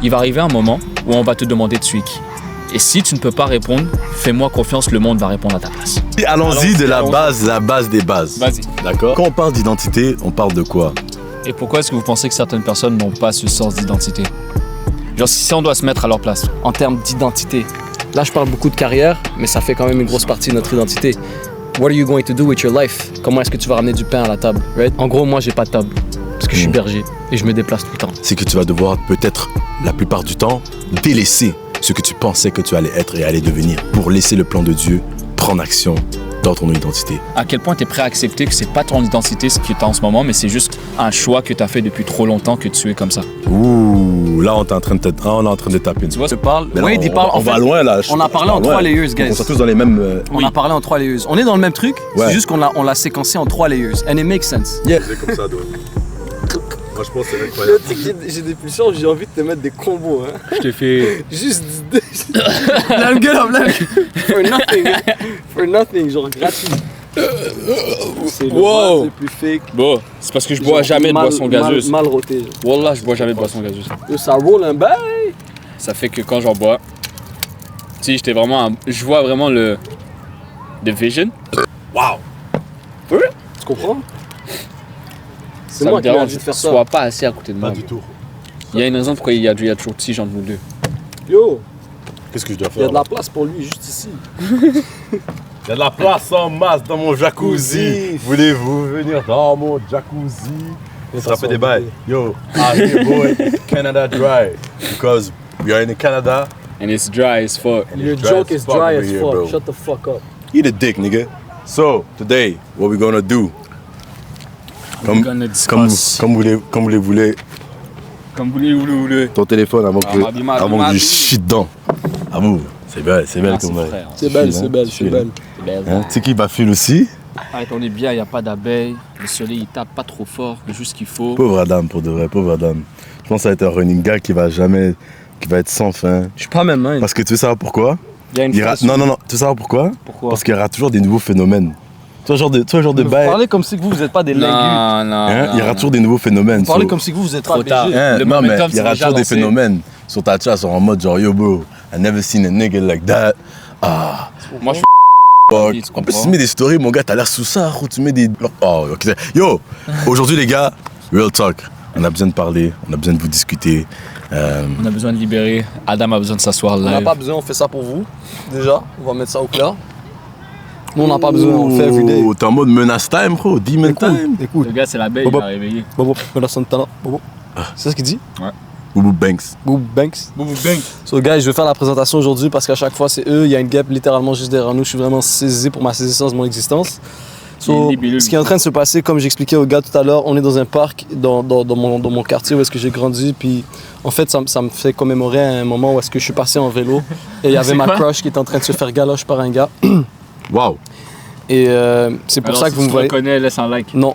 il va arriver un moment où on va te demander tu es qui. Et si tu ne peux pas répondre, fais-moi confiance, le monde va répondre à ta place. Et allons-y de la base des bases. Vas-y. D'accord. Quand on parle d'identité, on parle de quoi? Et pourquoi est-ce que vous pensez que certaines personnes n'ont pas ce sens d'identité? Genre si on doit se mettre à leur place. En termes d'identité, là je parle beaucoup de carrière, mais ça fait quand même une grosse partie de notre identité. What are you going to do with your life? Comment est-ce que tu vas ramener du pain à la table? Right? En gros, moi j'ai pas de table, parce que je suis berger et je me déplace tout le temps. C'est que tu vas devoir peut-être, la plupart du temps, délaisser ce que tu pensais que tu allais être et allais devenir pour laisser le plan de Dieu prendre action dans ton identité. À quel point tu es prêt à accepter que c'est pas ton identité ce que tu as en ce moment, mais c'est juste un choix que tu as fait depuis trop longtemps que tu es comme ça. Ouh, là on est en train de taper. Tu vois, Je parle. Mais Oui, là, il parle. on va loin là. On a parlé en 3 layers, guys. On est tous dans les mêmes. On a parlé en 3 layers. On est dans le même truc, Ouais. c'est juste qu'on l'a séquencé en 3 layers. And it makes sense. Yeah. C'est comme ça, donc. Moi je pense que c'est incroyable. J'ai des pulsions, j'ai envie de te mettre des combos. Hein. je te fais... Juste. Là, le gars, là. For nothing. Hein. For nothing, genre gratuit. C'est le Wow. le plus fake. Bon, c'est parce que je bois Genre jamais de mal- boisson gazeuse. Mal roté. Wallah, je bois jamais de boisson gazeuse. Yo, ça roule un bail. Ça fait que quand j'en bois, tu sais, j'étais vraiment... Je vois vraiment le... The vision. Waouh. Tu comprends? C'est Ça moi me qui ai dérange, envie de faire ça. sois pas assis à côté de moi. Pas du tout. Il y a une raison pourquoi il y a toujours tige entre nous deux. Yo, Qu'est-ce que je dois il y a faire? de la place pour lui juste ici. Il y a de la place en masse dans mon jacuzzi. Voulez-vous venir dans mon jacuzzi? Ça rappelle des bails. Yo, I'm here boy, Canada dry. Because we are in Canada. And it's dry as fuck. and Your it's dry joke as is fuck dry over as here, fuck. bro. Shut the fuck up. Eat a dick, nigga. So, today, what we gonna do? Comme, gonna comme, discuss. comme vous les voulez, Comme vous voulez. ton téléphone avant Ah, que, mardi, avant que mardi. je chie dedans. Ah vous, c'est belle Ah, comme c'est bail. frère. C'est belle, Chill, c'est hein, belle, c'est chill. belle. Hein, tu sais qui va filer aussi? Arrête, on est bien, il n'y a pas d'abeilles. Le soleil, il tape pas trop fort, juste ce qu'il faut. Pauvre Adam, pour de vrai, pauvre Adam. Je pense que ça va être un running gag qui va être sans fin. Je suis pas même, hein. Parce que tu veux savoir pourquoi? Il y a une phrase- Non, tu veux savoir pourquoi? Pourquoi? Parce qu'il y aura toujours des nouveaux phénomènes. Tu vois, genre de Vous bail. parlez comme si que vous êtes pas des lingus. Non, non, Hein, non, il y aura non. toujours des nouveaux phénomènes. Vous parlez So- comme si que vous êtes Trop pas tard. BG. Hein, Le non, mais momentum, il y aura c'est déjà toujours des lancé. phénomènes. Sur ta chat, sont en mode genre, yo bro, I never seen a nigga like that. Ah, Moi, je fuck. tu En plus, comprends. tu mets des stories, mon gars, t'as l'air sous ça, gros, tu mets des. Oh, ok. Yo, aujourd'hui, les gars, real talk. On a besoin de parler, on a besoin de vous discuter. On a besoin de libérer. Adam a besoin de s'asseoir On n'a live. pas besoin, on fait ça pour vous. Déjà, on va mettre ça au clair. Nous, on n'a pas besoin, on le fait everyday. Oh, t'es en mode menace time, gros, demon time. Écoute, Le gars, c'est l'abeille, il Bobo. m'a réveillé. Bobo, Bobo, Santana, Bobo. C'est ça ce qu'il dit? Boubou Banks. Bobo Banks. So, guys, je vais faire la présentation aujourd'hui parce qu'à chaque fois, c'est eux. Il y a une gap littéralement juste derrière nous. Je suis vraiment saisi pour ma saisissance de mon existence. So, ce qui est en train de se passer, comme j'expliquais au gars tout à l'heure, on est dans un parc dans mon quartier où est-ce que j'ai grandi. Puis, en fait, ça me fait commémorer un moment où est-ce que je suis passé en vélo. Et il y avait ma crush qui était en train de se faire galoche par un gars. Waouh. Et c'est pour Alors, ça que si vous me tu voyez. reconnais, laisse un like. Non,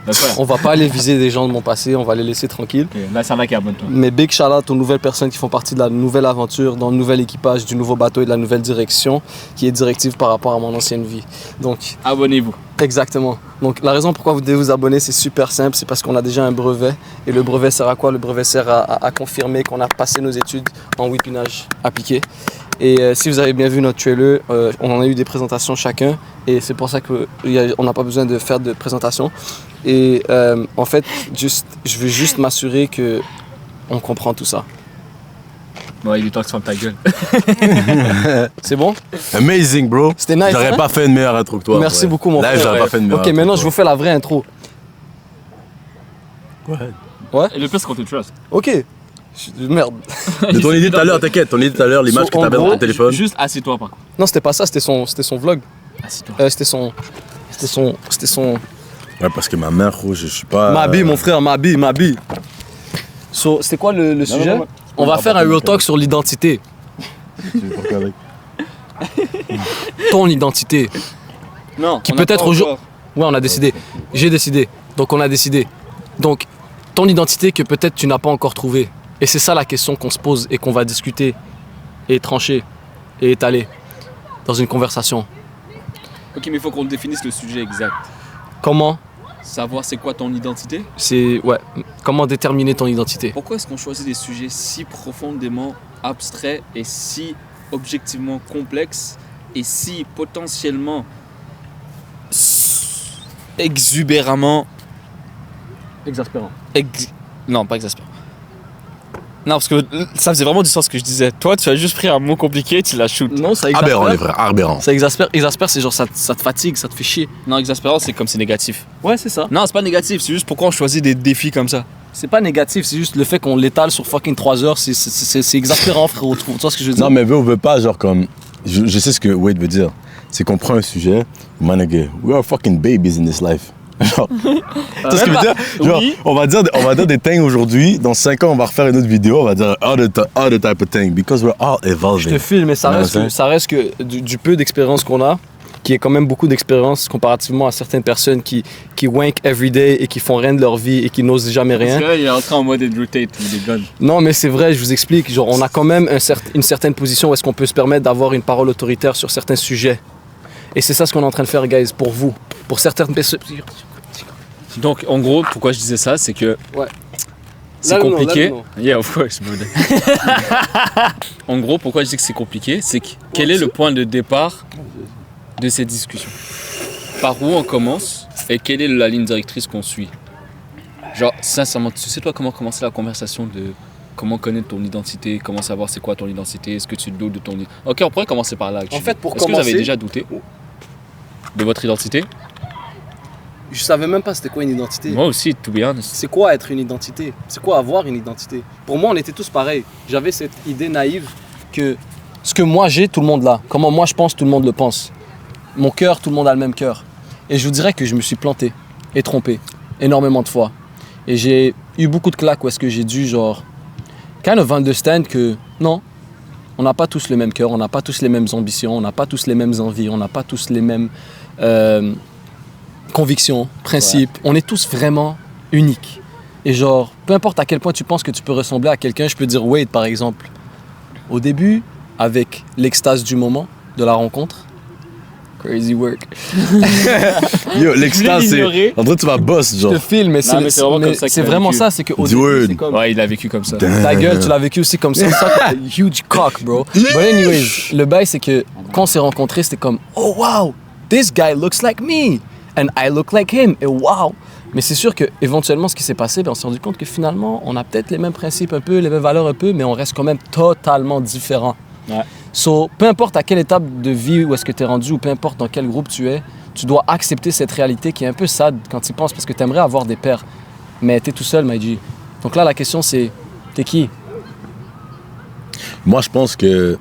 D'accord. on va pas aller viser des gens de mon passé, on va les laisser tranquilles. Ok, laisse un like et abonne-toi. Mais big shout out aux nouvelles personnes qui font partie de la nouvelle aventure, dans le nouvel équipage du nouveau bateau et de la nouvelle direction, qui est directive par rapport à mon ancienne vie. Donc, Abonnez-vous. exactement. Donc, la raison pourquoi vous devez vous abonner, c'est super simple, c'est parce qu'on a déjà un brevet. Et le brevet sert à quoi? Le brevet sert à confirmer qu'on a passé nos études en whippinage appliqué. Et si vous avez bien vu notre trailer, on en a eu des présentations chacun. Et c'est pour ça qu'on n'a pas besoin de faire de présentation. Et en fait, je veux juste m'assurer qu'on comprend tout ça. Ouais, il est temps que tu fermes ta gueule. C'est bon? Amazing, bro. C'était nice, J'aurais hein? pas fait une meilleure intro que toi. Merci ouais. beaucoup, mon Là, frère. j'aurais pas fait une meilleure Ok, intro maintenant que je vous fais la vraie intro. toi. Et le pire, c'est qu'on te trust. Ok. Merde. De ton idée tout à l'heure, t'inquiète, ton idée tout à l'heure, l'image que En t'avais dans gros, ton téléphone. Juste assieds-toi, par contre. Non, c'était pas ça, c'était son vlog. Assieds-toi. C'était son. Ouais, parce que ma mère, gros, je suis pas. M'habille, mon frère, m'habille. So, c'était quoi le sujet? non. On va faire un real talk sur l'identité. Ton identité. Non. Qui peut être aujourd'hui. Ouais, on a décidé. J'ai décidé. Donc, on a décidé. Donc, ton identité que peut-être tu n'as pas encore trouvée. Et c'est ça la question qu'on se pose et qu'on va discuter et trancher et étaler dans une conversation. Ok, mais il faut qu'on définisse le sujet exact. Comment Savoir c'est quoi ton identité? C'est, ouais, comment déterminer ton identité. Pourquoi est-ce qu'on choisit des sujets si profondément abstraits et si objectivement complexes et si potentiellement exubéramment... Exaspérant. Non, pas exaspérant. Non, parce que ça faisait vraiment du sens ce que je disais. Toi, tu as juste pris un mot compliqué et tu l'as shoot. Non, ça exaspère. Aberrant, les frères, aberrant. Ça exaspère, c'est genre ça te fatigue, ça te fait chier. Non, exaspérant, c'est comme c'est négatif. Ouais, c'est ça. Non, c'est pas négatif, c'est juste pourquoi on choisit des défis comme ça. C'est pas négatif, c'est juste le fait qu'on l'étale sur fucking 3 heures, c'est exaspérant, frérot. Tu vois ce que je veux dire? Non, mais veut ou veut pas, genre comme. Je sais ce que Wade veut dire. C'est qu'on prend un sujet, my nigga, we are fucking babies in this life. Genre, tu sais ce que je veux dire? Genre, oui. on va dire des things aujourd'hui, dans 5 ans, on va refaire une autre vidéo, on va dire all the type of thing, because we're all Je evolving. te filme, mais ça reste que du peu d'expérience qu'on a, qui est quand même beaucoup d'expérience comparativement à certaines personnes qui wank everyday et qui font rien de leur vie et qui n'osent jamais rien. Parce que là, il est entré en mode Andrew Tate, des guns. Non, mais c'est vrai, je vous explique. Genre, on a quand même une certaine position où est-ce qu'on peut se permettre d'avoir une parole autoritaire sur certains sujets. Et c'est ça ce qu'on est en train de faire, guys, pour vous. Pour certaines personnes. Donc, en gros, pourquoi je disais ça, c'est que Ouais. c'est Là, le nom, compliqué. là, le nom. Yeah, of course, brother. En gros, pourquoi je dis que c'est compliqué, c'est que quel est le point de départ de cette discussion? Par où on commence et quelle est la ligne directrice qu'on suit? Genre, sincèrement, tu sais toi comment commencer la conversation de comment connaître ton identité, comment savoir c'est quoi ton identité, est-ce que tu doutes de ton identité? Ok, on pourrait commencer par là. En fait, pour est-ce que vous avez commencer- déjà douté de votre identité? Je savais même pas c'était quoi une identité. Moi aussi, to be honest. C'est quoi être une identité? C'est quoi avoir une identité? Pour moi, on était tous pareils. J'avais cette idée naïve que ce que moi j'ai, tout le monde l'a. Comment moi je pense, tout le monde le pense. Mon cœur, tout le monde a le même cœur. Et je vous dirais que je me suis planté et trompé énormément de fois. Et j'ai eu beaucoup de claques où est-ce que j'ai dû genre kind of understand que non, on n'a pas tous le même cœur, on n'a pas tous les mêmes ambitions, on n'a pas tous les mêmes envies, on n'a pas tous les mêmes convictions, principes. Ouais. On est tous vraiment uniques. Et genre, peu importe à quel point tu penses que tu peux ressembler à quelqu'un, je peux dire Wade par exemple. Au début, avec l'extase du moment, de la rencontre, crazy work. Yo, l'extase, c'est. En vrai, tu vas boss, genre. Je te filme, mais c'est vraiment comme ça qu'il a vraiment vécu. ça, c'est qu'au début, c'est comme... Ouais, il a vécu comme ça. Ta gueule, tu l'as vécu aussi comme ça. Ça, huge cock, bro. But anyways, le bail, c'est que quand on s'est rencontrés, c'était comme, oh wow, this guy looks like me. And I look like him. Et wow. Mais c'est sûr qu'éventuellement, ce qui s'est passé, on s'est rendu compte que finalement, on a peut-être les mêmes principes un peu, les mêmes valeurs un peu, mais on reste quand même totalement différents. Ouais. So, peu importe à quelle étape de vie où est-ce que tu es rendu, ou peu importe dans quel groupe tu es, tu dois accepter cette réalité qui est un peu sad quand tu y penses, parce que tu aimerais avoir des pairs. Mais tu es tout seul, my G. Donc là, la question, c'est, t'es qui? Moi, je pense que.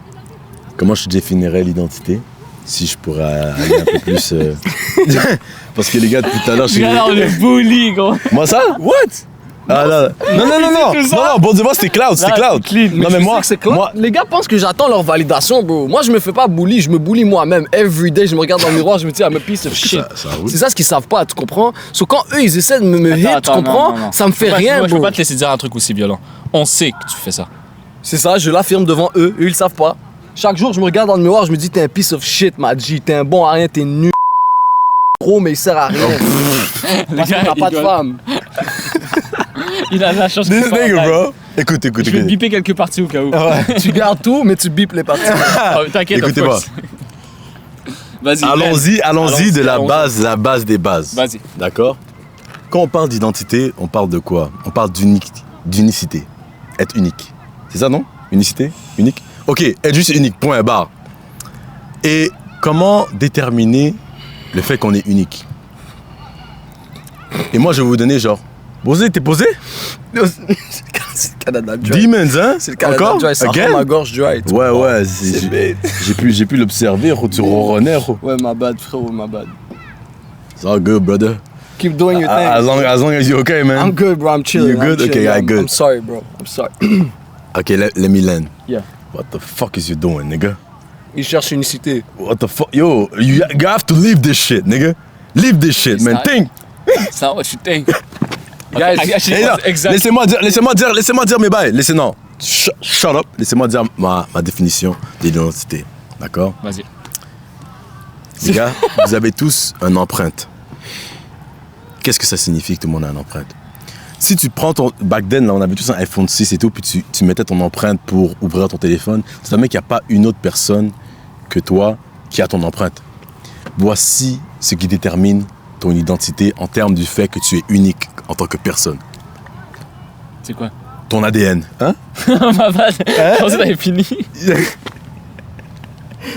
Comment je définirais l'identité? Si je pourrais aller un peu plus. Parce que les gars, depuis tout à l'heure, je suis. Regarde, on est bully, gros. Moi, ça? What? Ah non, non, bon, dis-moi, c'était Cloud, c'était Cloud. Non, mais moi, les gars pensent que j'attends leur validation, bro. Moi, je me fais pas bully, je me bully moi-même. Every day, je me regarde dans le miroir, je me dis, I'm a piece of shit. C'est ça ce qu'ils savent pas, tu comprends? So, quand eux, ils essaient de me hit, tu comprends? Non. Ça me fait rien, bro. Je peux pas te laisser dire un truc aussi violent. On sait que tu fais ça. C'est ça, je l'affirme devant eux, eux, ils le savent pas. Chaque jour, je me regarde dans le miroir, je me dis, t'es un piece of shit, ma G. T'es un bon à rien, t'es nul. Gros, mais il sert à rien. Parce que t'as pas de femme. Il a la chance This nigga, bro. Écoute. Je vais biper quelques parties au cas où. Ouais. Tu gardes tout, mais tu bipes les parties. T'inquiète, écoutez-moi. Vas-y. Allons-y de la base des bases. Vas-y. D'accord? Quand on parle d'identité, on parle de quoi? On parle d'unicité. Être unique. C'est ça, non? Unicité? Unique? Ok, être juste unique, point barre. Et comment déterminer le fait qu'on est unique? Et moi, je vais vous donner genre... Posé, t'es posé? C'est le Canada Dry. Demons, hein? C'est le Canada Encore? Dry, ça Again? rend ma gorge dry. Ouais, j'ai pu l'observer, tu ronronnais, gros. Ouais, my bad, frérot, my bad. It's all good, brother. Keep doing your thing. As long as you're okay, man. I'm good, bro, I'm chilling. You good? Okay, I'm good. I'm sorry, bro, I'm sorry. Okay, let me land. Yeah. What the fuck is you doing, nigga? Il cherche unicité. What the fuck? Yo, you have to leave this shit, nigga. Leave this shit, man. Think. It's not what you think. Guys, Laissez-moi dire mes bails. Non. Shut up. Laissez-moi dire ma définition d'identité. D'accord? Vas-y. Les gars, vous avez tous une empreinte. qu'est-ce que ça signifie que tout le monde a une empreinte? Si tu prends ton... Back then, là, on avait tous un iPhone 6 et tout, puis tu mettais ton empreinte pour ouvrir ton téléphone. C'est un mec qu'il n'y a pas une autre personne que toi qui a ton empreinte. Voici ce qui détermine ton identité en termes du fait que tu es unique en tant que personne. C'est quoi? Ton ADN. Hein? Ma bad. Je pensais que t'avais fini.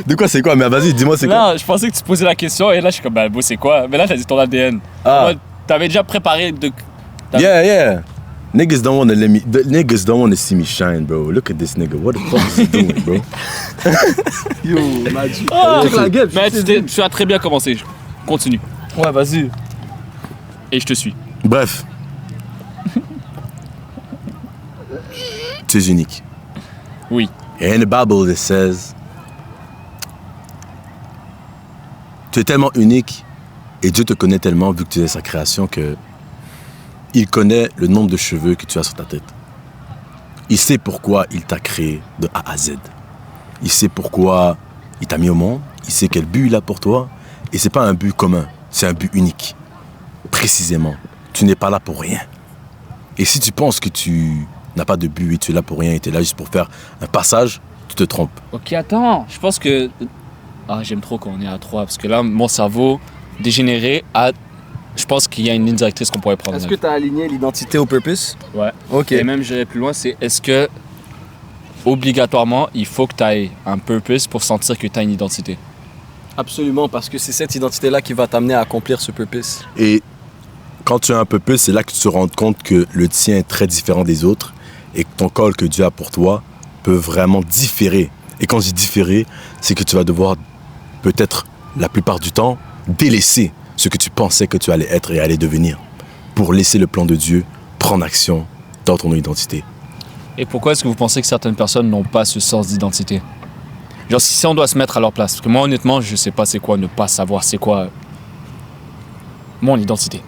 De quoi c'est quoi? Mais vas-y, dis-moi c'est quoi? Non, je pensais que tu posais la question et là je suis comme, bah, bon, c'est quoi? Mais là t'as dit ton ADN. Ah. Moi, t'avais déjà préparé de. Yeah. Niggas don't want to see me shine, bro. Look at this nigga. What the fuck is he doing, bro? Yo, Magic. Ah, Check la gueule. mais tu as très bien commencé. Continue. Ouais, vas-y. Et je te suis. Bref. Tu es unique. Oui. Et in the Bible, it says, tu es tellement unique et Dieu te connaît tellement, vu que tu es sa création, que il connaît le nombre de cheveux que tu as sur ta tête. Il sait pourquoi il t'a créé de A à Z. Il sait pourquoi il t'a mis au monde. Il sait quel but il a pour toi. Et c'est pas un but commun, c'est un but unique. Précisément. Tu n'es pas là pour rien. Et si tu penses que tu n'as pas de but et tu es là pour rien et tu es là juste pour faire un passage, tu te trompes. Ok, attends. Je pense que. Ah, j'aime trop quand on est à 3 parce que là, mon cerveau dégénéré a. Je pense qu'il y a une ligne directrice qu'on pourrait prendre. Est-ce que tu as aligné l'identité au purpose? Ouais. Ok. Et même, j'irai plus loin, c'est est-ce que obligatoirement, il faut que tu aies un purpose pour sentir que tu as une identité? Absolument, parce que c'est cette identité-là qui va t'amener à accomplir ce purpose. Et quand tu as un purpose, c'est là que tu te rends compte que le tien est très différent des autres et que ton call que Dieu a pour toi peut vraiment différer. Et quand je dis différer, c'est que tu vas devoir peut-être la plupart du temps délaisser ce que tu pensais que tu allais être et allais devenir pour laisser le plan de Dieu prendre action dans ton identité. Et pourquoi est-ce que vous pensez que certaines personnes n'ont pas ce sens d'identité? Genre, si on doit se mettre à leur place. Parce que moi, honnêtement, je sais pas c'est quoi ne pas savoir c'est quoi mon identité.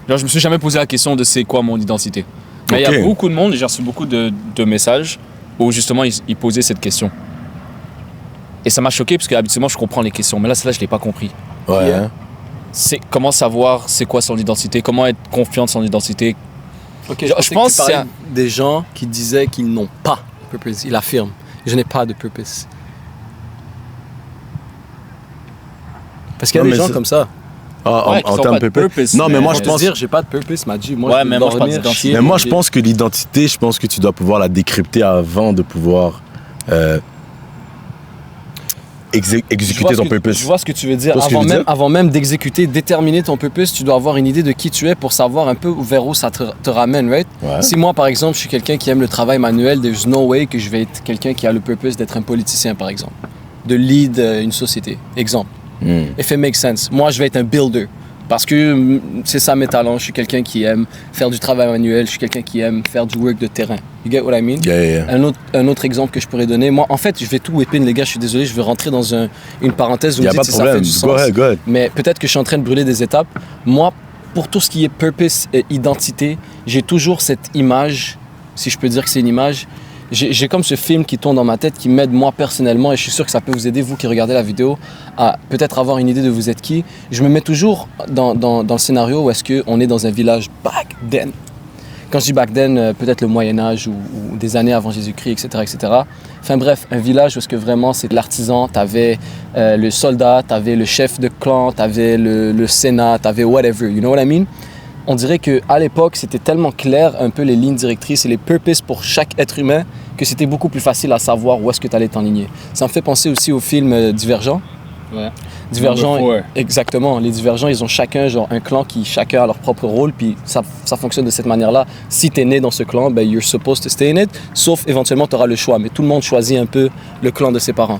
Genre, je me suis jamais posé la question de c'est quoi mon identité. Mais il y a Ok. beaucoup de monde, et j'ai reçu beaucoup de messages où justement ils posaient cette question. Et ça m'a choqué parce que habituellement je comprends les questions, mais là, celle-là, je l'ai pas compris. Ouais. Yeah. C'est comment savoir c'est quoi son identité, comment être confiant de son identité. Ok, Genre, je pensais pense que tu parlais que c'est des gens qui disaient qu'ils n'ont pas de purpose. Ils affirment, je n'ai pas de purpose. Parce qu'il y a Non, des mais gens c'est- comme ça. Ah, Ouais, qui en sont termes pas de purpose. purpose, Non, mais moi mais je Pour pense. dire, j'ai pas de purpose, m'a dit. Moi, Ouais, je veux mais moi, je parle dormir, d'identité. chier, Mais moi, je manger. pense que l'identité, je pense que tu dois pouvoir la décrypter avant de pouvoir exécuter ton purpose. Je vois ce que tu veux dire. Tu vois ce que je veux dire? Avant même d'exécuter, déterminer ton purpose, tu dois avoir une idée de qui tu es pour savoir un peu vers où ça te ramène, right? Ouais. Si moi, par exemple, je suis quelqu'un qui aime le travail manuel, there's no way que je vais être quelqu'un qui a le purpose d'être un politicien, par exemple. De lead une société. Exemple. If it makes sense. Moi, je vais être un builder. Parce que c'est ça mes talents. Je suis quelqu'un qui aime faire du travail manuel. Je suis quelqu'un qui aime faire du work de terrain. You get what I mean? Yeah. Un autre exemple que je pourrais donner. Moi, en fait, je vais tout whipper, les gars. Je suis désolé. Je vais rentrer dans une parenthèse. Vous Il me n'y a pas dites de si ça fait problème. du Go sens. ahead, go ahead. Mais peut-être que je suis en train de brûler des étapes. Moi, pour tout ce qui est purpose et identité, j'ai toujours cette image, si je peux dire que c'est une image. J'ai comme ce film qui tourne dans ma tête qui m'aide moi personnellement et je suis sûr que ça peut vous aider, vous qui regardez la vidéo, à peut-être avoir une idée de vous êtes qui. Je me mets toujours dans le scénario où est-ce qu'on est dans un village back then. Quand je dis back then, peut-être le Moyen-Âge ou des années avant Jésus-Christ, etc., etc. Enfin bref, un village où est-ce que vraiment c'est de l'artisan, t'avais le soldat, t'avais le chef de clan, t'avais le sénat, t'avais whatever, you know what I mean? On dirait qu'à l'époque, c'était tellement clair, un peu les lignes directrices et les purposes pour chaque être humain, que c'était beaucoup plus facile à savoir où est-ce que tu allais t'enligner. Ça me fait penser aussi au film Divergent. Ouais. Divergent, Number 4. exactement. Les Divergents, ils ont chacun genre un clan qui chacun a leur propre rôle, puis ça fonctionne de cette manière-là. Si tu es né dans ce clan, ben you're supposed to stay in it, sauf éventuellement tu auras le choix, mais tout le monde choisit un peu le clan de ses parents.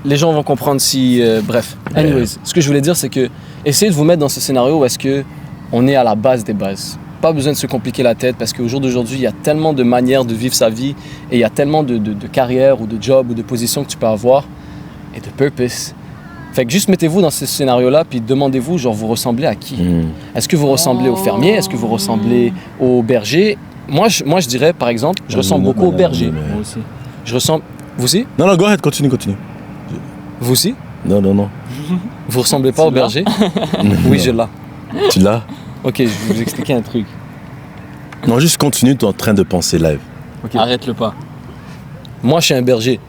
Les gens vont comprendre si... bref. Anyways, ce que je voulais dire, c'est que essayez de vous mettre dans ce scénario où est-ce que on est à la base des bases. Pas besoin de se compliquer la tête parce qu'au jour d'aujourd'hui, il y a tellement de manières de vivre sa vie et il y a tellement de carrières ou de jobs ou de positions que tu peux avoir et de purpose. Fait que juste mettez-vous dans ce scénario-là puis demandez-vous, genre, vous ressemblez à qui? Est-ce que vous ressemblez au fermier? Est-ce que vous ressemblez au berger? Moi, je dirais, par exemple, je ressemble beaucoup au berger. Moi aussi. Je ressemble... Vous aussi? Non, go ahead, continue. Vous aussi? Non. Vous ressemblez pas au berger? Oui, je l'ai. Tu l'as? Ok, je vais vous expliquer un truc. Non, juste continue, tu es en train de penser live. Okay. Arrête-le pas. Moi, je suis un berger.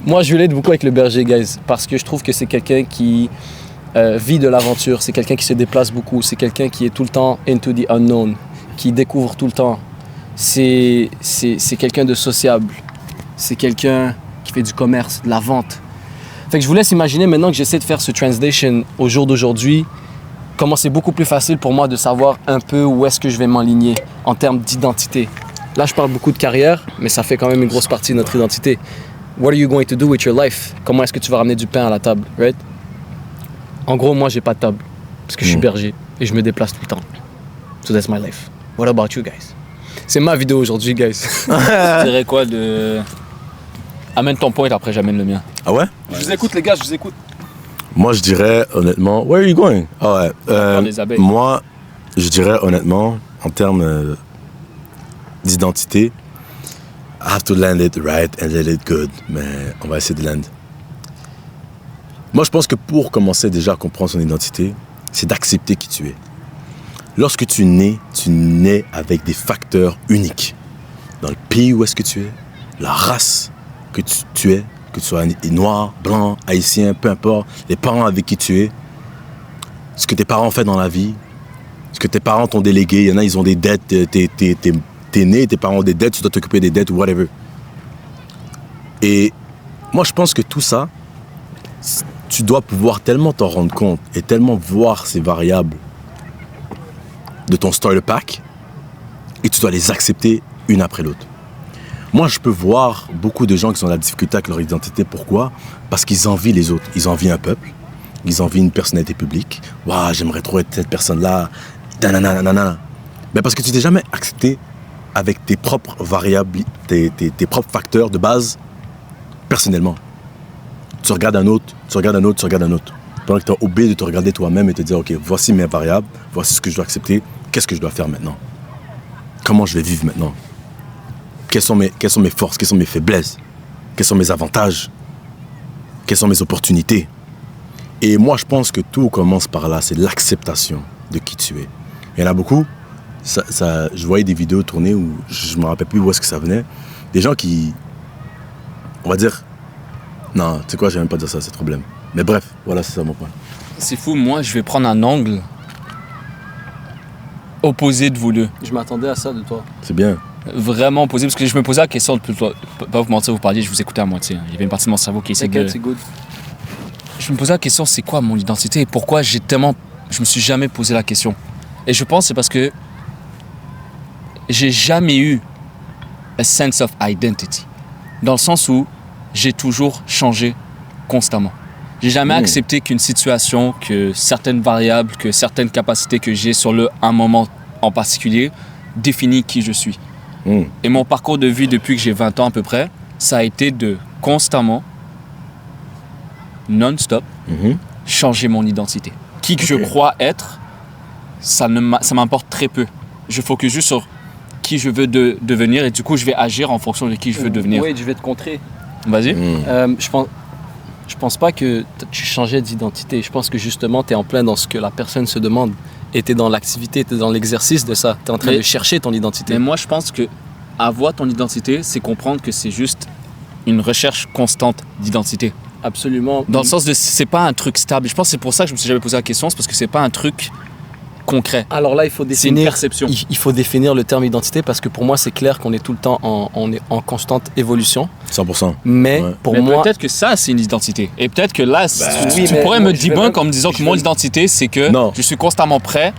Moi, je l'aide beaucoup avec le berger, guys, parce que je trouve que c'est quelqu'un qui vit de l'aventure, c'est quelqu'un qui se déplace beaucoup, c'est quelqu'un qui est tout le temps into the unknown, qui découvre tout le temps. C'est quelqu'un de sociable, c'est quelqu'un qui fait du commerce, de la vente. Fait que je vous laisse imaginer maintenant que j'essaie de faire ce translation au jour d'aujourd'hui, comment c'est beaucoup plus facile pour moi de savoir un peu où est-ce que je vais m'enligner en termes d'identité. Là, je parle beaucoup de carrière, mais ça fait quand même une grosse partie de notre identité. What are you going to do with your life? Comment est-ce que tu vas ramener du pain à la table, right? En gros, moi, j'ai pas de table parce que je suis berger et je me déplace tout le temps. So that's my life. What about you guys? C'est ma vidéo aujourd'hui, guys. Tu dirais quoi de... Amène ton point et après j'amène le mien. Ah ouais? Je vous écoute, les gars, je vous écoute. Moi, je dirais honnêtement, where are you going? Ah ouais. Les abeilles. Moi, je dirais honnêtement, en termes d'identité, I have to land it right and let it good. Mais on va essayer de land. Moi, je pense que pour commencer déjà à comprendre son identité, c'est d'accepter qui tu es. Lorsque tu nais avec des facteurs uniques. Dans le pays où est-ce que tu es, la race que tu es, que tu sois noir, blanc, haïtien, peu importe, les parents avec qui tu es, ce que tes parents ont fait dans la vie, ce que tes parents t'ont délégué. Il y en a, ils ont des dettes, t'es né, tes parents ont des dettes, tu dois t'occuper des dettes ou whatever. Et moi, je pense que tout ça, tu dois pouvoir tellement t'en rendre compte et tellement voir ces variables de ton starter pack et tu dois les accepter une après l'autre. Moi, je peux voir beaucoup de gens qui ont de la difficulté avec leur identité. Pourquoi? Parce qu'ils envient les autres. Ils envient un peuple. Ils envient une personnalité publique. Waouh, j'aimerais trop être cette personne-là. Nanana. Mais parce que tu t'es jamais accepté avec tes propres variables, tes propres facteurs de base, personnellement. Tu regardes un autre, tu regardes un autre, tu regardes un autre. Pendant que tu as oublié de te regarder toi-même et te dire, OK, voici mes variables, voici ce que je dois accepter, qu'est-ce que je dois faire maintenant? Comment je vais vivre maintenant? Quelles sont mes forces? Quelles sont mes faiblesses? Quels sont mes avantages? Quelles sont mes opportunités? Et moi, je pense que tout commence par là, c'est l'acceptation de qui tu es. Il y en a beaucoup. Je voyais des vidéos tourner où je ne me rappelle plus où est-ce que ça venait. Des gens qui, on va dire, non, tu sais quoi, je vais même pas dire ça, c'est trop blême. Mais bref, voilà, c'est ça mon point. C'est fou, moi je vais prendre un angle opposé de vous deux. Je m'attendais à ça de toi. C'est bien. Vraiment opposé, parce que je me posais la question, pas vous mentir, vous parliez, je vous écoutais à moitié. Il y avait une partie de mon cerveau qui essayait de... C'est good. Je me posais la question, c'est quoi mon identité et pourquoi je me suis jamais posé la question. Et je pense que c'est parce que j'ai jamais eu a sense of identity. Dans le sens où j'ai toujours changé constamment. J'ai jamais accepté qu'une situation, que certaines variables, que certaines capacités que j'ai sur un moment en particulier définissent qui je suis. Et mon parcours de vie depuis que j'ai 20 ans à peu près, ça a été de constamment, non-stop, changer mon identité. Qui que je crois être, ça m'importe très peu. Je focus juste sur qui je veux devenir et du coup je vais agir en fonction de qui je veux devenir. Oui, je vais te contrer. Vas-y. Je pense pas que tu changeais d'identité. Je pense que justement, tu es en plein dans ce que la personne se demande. Et tu es dans l'activité, tu es dans l'exercice de ça. Tu es en train de chercher ton identité. Mais moi, je pense que avoir ton identité, c'est comprendre que c'est juste une recherche constante d'identité. Absolument. Dans le sens de, c'est pas un truc stable. Je pense que c'est pour ça que je me suis jamais posé la question, c'est parce que c'est pas un truc concret. Alors là, il faut définir. C'est une perception. Il faut définir le terme identité parce que pour moi, c'est clair qu'on est tout le temps en constante évolution. 100%. Mais pour moi. Peut-être que ça, c'est une identité. Et peut-être que là, oui, tu pourrais me debunk en me disant que mon vais- identité, c'est que je suis constamment prêt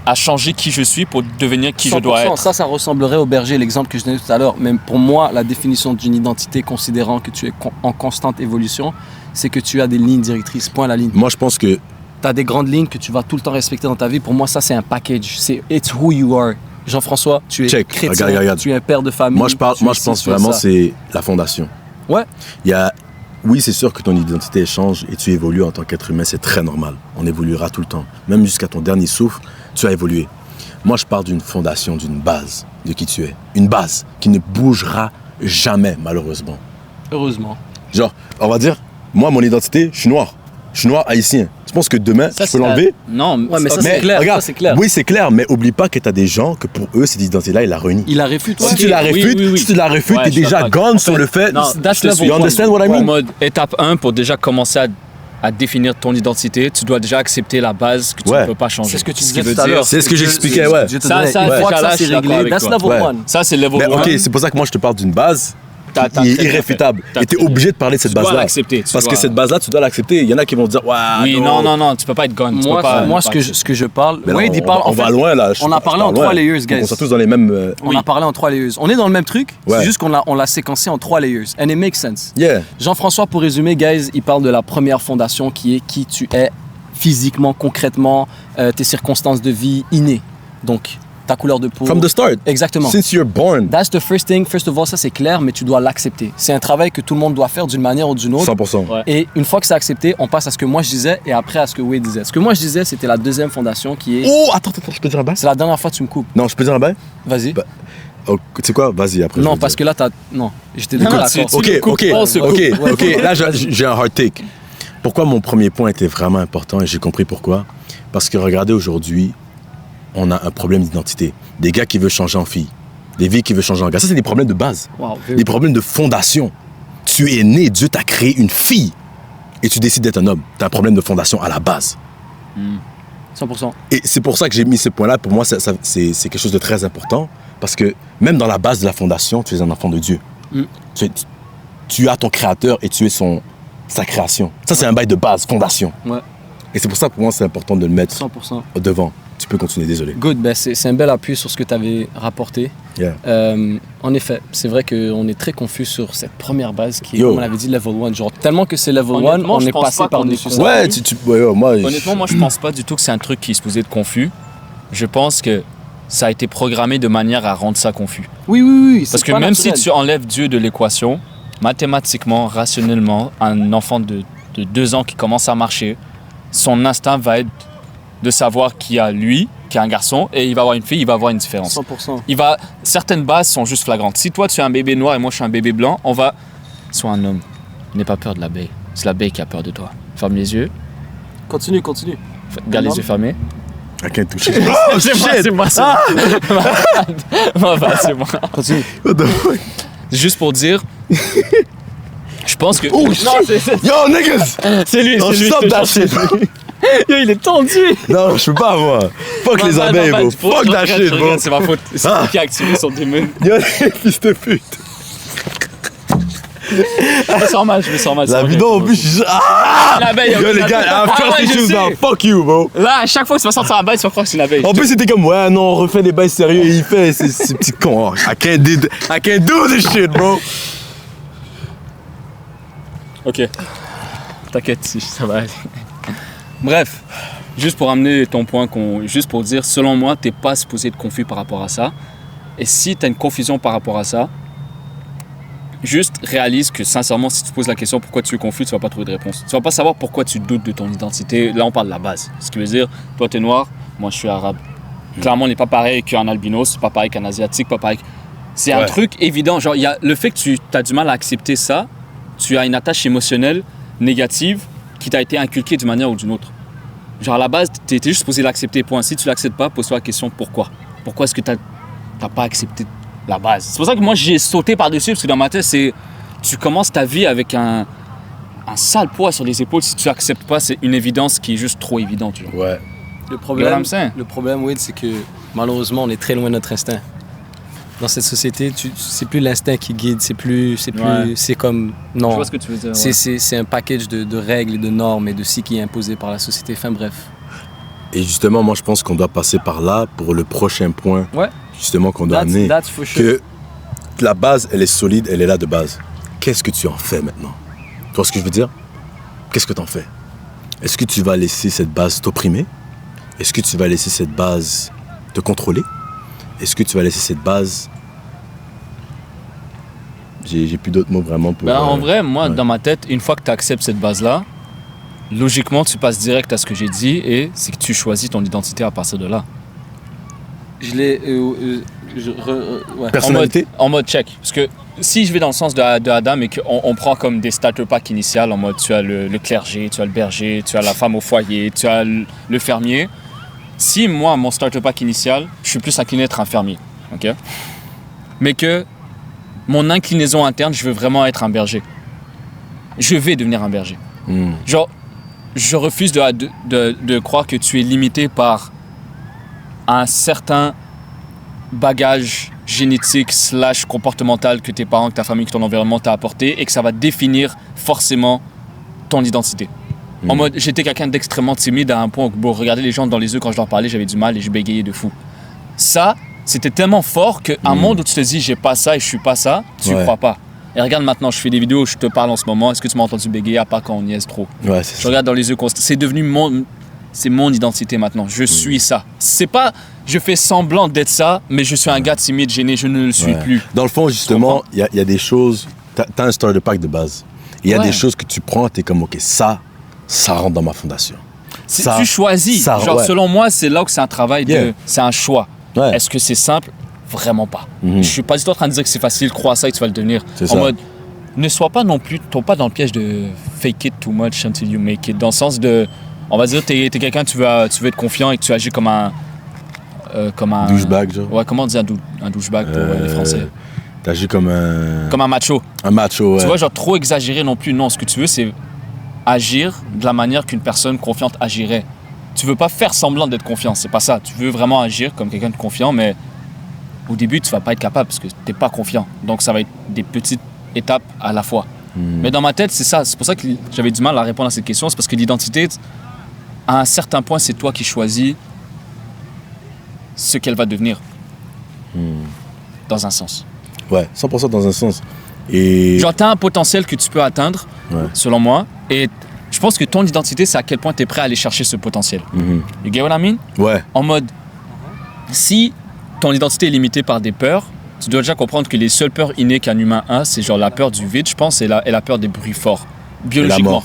à changer qui je suis pour devenir qui je dois 100%, être. ça ressemblerait au berger, l'exemple que je donnais tout à l'heure. Mais pour moi, la définition d'une identité, considérant que tu es en constante évolution, c'est que tu as des lignes directrices, point à la ligne. Moi, je pense que Tu as des grandes lignes que tu vas tout le temps respecter dans ta vie. Pour moi, ça, c'est un package. C'est it's who you are. Jean-François, tu es Check. chrétien, Regarde. tu es un père de famille. moi, je pense vraiment c'est la fondation. Ouais. Oui, c'est sûr que ton identité change et tu évolues en tant qu'être humain, c'est très normal. On évoluera tout le temps. Même jusqu'à ton dernier souffle, tu as évolué. Moi, je parle d'une fondation, d'une base de qui tu es. Une base qui ne bougera jamais, malheureusement. Heureusement. Genre, on va dire, moi, mon identité, je suis noir. Je suis noir haïtien. Je pense que demain, Ça, tu peux l'enlever. Non, Ouais, mais ça, Mais c'est clair. regarde, Ça, c'est clair. oui, c'est clair, mais oublie pas que t'as des gens que pour eux, cette identité-là, il la renie. Il la réfute. Si Ouais. tu la Oui, réfutes, oui, oui. si tu la réfutes, Ouais, t'es je suis déjà d'accord. gone sur le fait. Non, That's je te level suis. You understand what I En mean? mode étape 1, pour déjà commencer à définir ton identité, tu dois déjà accepter la base que tu Ouais. ne peux pas changer. C'est ce que tu qui disais veut tout à dire- l'heure. C'est ce que j'expliquais, ouais. Je te Ça, donnais, ça, une fois déjà que là, ça je suis c'est d'accord réglé, avec that's toi. level Ouais. 1. Ça, c'est level Mais 1. ok, c'est pour ça que moi, je te parle d'une base T'as qui est très bien irréfutable. fait. Et t'es obligé de parler de cette Tu dois base-là. l'accepter, tu Parce que dois- cette base-là, tu dois l'accepter. Il y en a qui vont dire, ouais, Oui, non, tu peux pas être gone. tu peux pas- Moi, pas- ce que je parle, Mais Wade, non, il parle on en va fait, loin là. on a parlé en 3 layers, guys. On sont tous dans les mêmes. On Oui. a parlé en 3 layers. On est dans le même truc, Ouais. c'est juste on l'a séquencé en 3 layers. And it makes sense. Yeah. Jean-François, pour résumer, guys, il parle de la première fondation qui est qui tu es physiquement, concrètement, tes circonstances de vie innées. Donc, ta couleur de peau. From the start. Exactement. Since you're born. That's the first thing. First of all, ça c'est clair, mais tu dois l'accepter. C'est un travail que tout le monde doit faire d'une manière ou d'une autre. 100%. Ouais. Et une fois que c'est accepté, on passe à ce que moi je disais et après à ce que Wade disait. Ce que moi je disais, c'était la deuxième fondation qui est... Oh, attends, je peux dire un bail? C'est la dernière fois que tu me coupes. Non, je peux dire un bail? Vas-y. Bah, oh, tu sais quoi? Vas-y, après. Non, parce que là, t'as... Non, j'étais Non, d'accord. tu- Ok, le coupes, ok, on se ok, coupe. ok. Là, j'ai un hard take. Pourquoi mon premier point était vraiment important et j'ai compris pourquoi? Parce que regardez, aujourd'hui, on a un problème d'identité. Des gars qui veulent changer en filles. Des filles qui veulent changer en gars. Ça, c'est des problèmes de base. Wow, Des problèmes de fondation. Tu es né, Dieu t'a créé une fille et tu décides d'être un homme. Tu as un problème de fondation à la base. 100%. Et c'est pour ça que j'ai mis ce point-là. Pour moi, c'est quelque chose de très important. Parce que même dans la base de la fondation, tu es un enfant de Dieu. Mm. Tu as ton créateur et tu es sa création. Ça, c'est un bail de base, fondation. Ouais, Et c'est pour ça, pour moi, c'est important de le mettre 100%. devant. Tu peux continuer, désolé. Good, ben c'est un bel appui sur ce que tu avais rapporté. Yeah. En effet, c'est vrai qu'on est très confus sur cette première base qui est, Yo. comme on avait dit, level 1. Genre, tellement que c'est level 1, Honnêtement, on je est pense passé pas qu'on par-dessus est ça. Ouais, moi... Honnêtement, moi, je pense pas du tout que c'est un truc qui se posait de confus. Je pense que ça a été programmé de manière à rendre ça confus. Oui, oui, oui. c'est Parce que pas même si naturel. tu enlèves Dieu de l'équation, mathématiquement, rationnellement, un enfant de 2 ans qui commence à marcher, son instinct va être de savoir qu'il y a lui, qui est un garçon, et il va avoir une fille, il va avoir une différence. 100%. Certaines bases sont juste flagrantes. Si toi tu es un bébé noir et moi je suis un bébé blanc, on va... Sois un homme. N'aie pas peur de l'abeille. C'est l'abeille qui a peur de toi. Ferme les yeux. Continue. Garde les yeux fermés. I can't touch it. Oh, c'est moi. C'est moi. Continue. What the fuck? Juste pour dire... Je pense que... Oh, shit. Yo, niggas! C'est lui, Non, c'est lui. stop je te that jure. shit. Yo, il est tendu. Non, je peux pas, moi. Fuck les abeilles, bro. Fuck that shit, bro. C'est ma faute. C'est Ah. lui qui a activé son démon. Yo, fils de pute. Je me sens mal. La vidéo, en plus, je... Ah! L'abeille. Yo, les gars, I have trust ouais, je issues sais. now. Fuck you, bro. Là, à chaque fois que tu vas sortir un bail, tu vas croire que c'est une abeille. En plus, c'était comme, ouais, non, on refait les bails sérieux et il fait ces petits cons. Oh, I can't do this shit, bro. Ok. T'inquiète, ça va aller. Bref, juste pour amener ton point, juste pour dire, selon moi, t'es pas supposé être confus par rapport à ça. Et si t'as une confusion par rapport à ça, juste réalise que sincèrement, si tu poses la question pourquoi tu es confus, tu vas pas trouver de réponse. Tu vas pas savoir pourquoi tu doutes de ton identité. Là, on parle de la base. Ce qui veut dire, toi, t'es noir, moi, je suis arabe. Clairement, on n'est pas pareil qu'un albinos, pas pareil qu'un asiatique, pas pareil. C'est un Ouais. truc évident. Genre, il y a le fait que tu as du mal à accepter ça, tu as une attache émotionnelle négative qui t'a été inculquée d'une manière ou d'une autre. Genre, à la base, tu étais juste supposé l'accepter, point. Si tu l'acceptes pas, pose-toi la question pourquoi. Pourquoi est-ce que tu n'as pas accepté la base? C'est pour ça que moi, j'ai sauté par-dessus, parce que dans ma tête, c'est... Tu commences ta vie avec un sale poids sur les épaules. Si tu n'acceptes pas, c'est une évidence qui est juste trop évidente. Genre. Ouais. Le You know what I'm saying? problème, Wade, c'est que malheureusement, on est très loin de notre instinct. Dans cette société, c'est plus l'instinct qui guide, Ouais. c'est comme... Je Non, vois ce que tu veux dire. Ouais. c'est un package de règles et de normes et de ce qui est imposé par la société. Enfin bref. Et justement, moi, je pense qu'on doit passer par là pour le prochain point. Ouais. Justement, qu'on doit amener. That's for sure. Que la base, elle est solide, elle est là de base. Qu'est-ce que tu en fais maintenant? Tu vois ce que je veux dire? Qu'est-ce que tu en fais? Est-ce que tu vas laisser cette base t'opprimer? Est-ce que tu vas laisser cette base te contrôler? Est-ce que tu vas laisser cette base... J'ai plus d'autres mots vraiment pour... En vrai, moi, ouais. dans ma tête, une fois que tu acceptes cette base-là, logiquement, tu passes direct à ce que j'ai dit et c'est que tu choisis ton identité à partir de là. Je l'ai... ouais. Personnalité? En mode check. Parce que si je vais dans le sens de Adam et qu'on prend comme des starter packs initiales en mode tu as le clergé, tu as le berger, tu as la femme au foyer, tu as le fermier. Si moi, mon starter pack initial, je suis plus incliné à être un fermier, ok? Mais que mon inclinaison interne, je veux vraiment être un berger. Je vais devenir un berger. Genre, je refuse de croire que tu es limité par un certain bagage génétique / comportemental que tes parents, que ta famille, que ton environnement t'a apporté et que ça va définir forcément ton identité. En mode, j'étais quelqu'un d'extrêmement timide à un point où regarder les gens dans les yeux quand je leur parlais, j'avais du mal et je bégayais de fou. Ça, c'était tellement fort qu'un monde où tu te dis j'ai pas ça et je suis pas ça, tu y crois pas. Et regarde maintenant, je fais des vidéos où je te parle en ce moment, est-ce que tu m'as entendu bégayer à part quand on niaise trop? Ouais, c'est je regarde dans les yeux, c'est devenu c'est mon identité maintenant, je suis ça. C'est pas, je fais semblant d'être ça, mais je suis un gars timide, gêné, je ne le suis plus. Dans le fond, justement, il y a des choses, t'as un starter pack de base. Il y a des choses que tu prends, t'es comme, ok, ça rentre dans ma fondation. Ça, tu choisis. Genre, selon moi, c'est là que c'est un travail c'est un choix. Ouais. Est-ce que c'est simple? Vraiment pas. Je suis pas du tout en train de dire que c'est facile, crois ça et tu vas le devenir. En mode, ne sois pas non plus, tombe pas dans le piège de fake it too much until you make it. Dans le sens de, on va dire, t'es quelqu'un, tu veux être confiant et que tu agis comme un douchebag, genre. Ouais, comment on dit un douchebag pour les Français? T'agis comme un macho. Un macho, ouais. Tu vois, genre trop exagéré non plus. Non, ce que tu veux, c'est agir de la manière qu'une personne confiante agirait. Tu veux pas faire semblant d'être confiant, c'est pas ça. Tu veux vraiment agir comme quelqu'un de confiant, mais au début, tu vas pas être capable parce que t'es pas confiant. Donc, ça va être des petites étapes à la fois. Mais dans ma tête, c'est ça. C'est pour ça que j'avais du mal à répondre à cette question. C'est parce que l'identité, à un certain point, c'est toi qui choisis ce qu'elle va devenir. Dans un sens. Ouais, 100% dans un sens. Et... Genre, t'as un potentiel que tu peux atteindre, selon moi. Et je pense que ton identité, c'est à quel point t'es prêt à aller chercher ce potentiel. You get what I mean? Ouais. En mode, si ton identité est limitée par des peurs, tu dois déjà comprendre que les seules peurs innées qu'un humain a, c'est genre la peur du vide, je pense, et la peur des bruits forts. Biologiquement.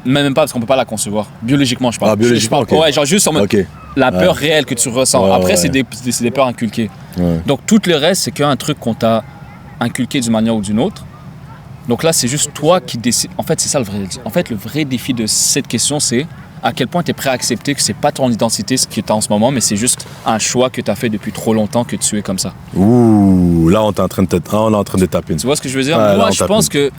Même pas parce qu'on peut pas la concevoir. Biologiquement, je parle. Ah, biologiquement, ok. Ouais, genre juste en mode la peur réelle que tu ressens. Ouais, Après, c'est des peurs inculquées. Ouais. Donc, tout le reste, c'est qu'un truc qu'on t'a inculqué d'une manière ou d'une autre. Donc là, c'est juste toi qui décides. En fait, c'est ça le vrai. En fait, le vrai défi de cette question, c'est à quel point tu es prêt à accepter que c'est pas ton identité ce que tu as en ce moment, mais c'est juste un choix que tu as fait depuis trop longtemps que tu es comme ça. Ouh, là, on est en train de taper. Tu vois ce que je veux dire? Ouais, moi, là, je pense que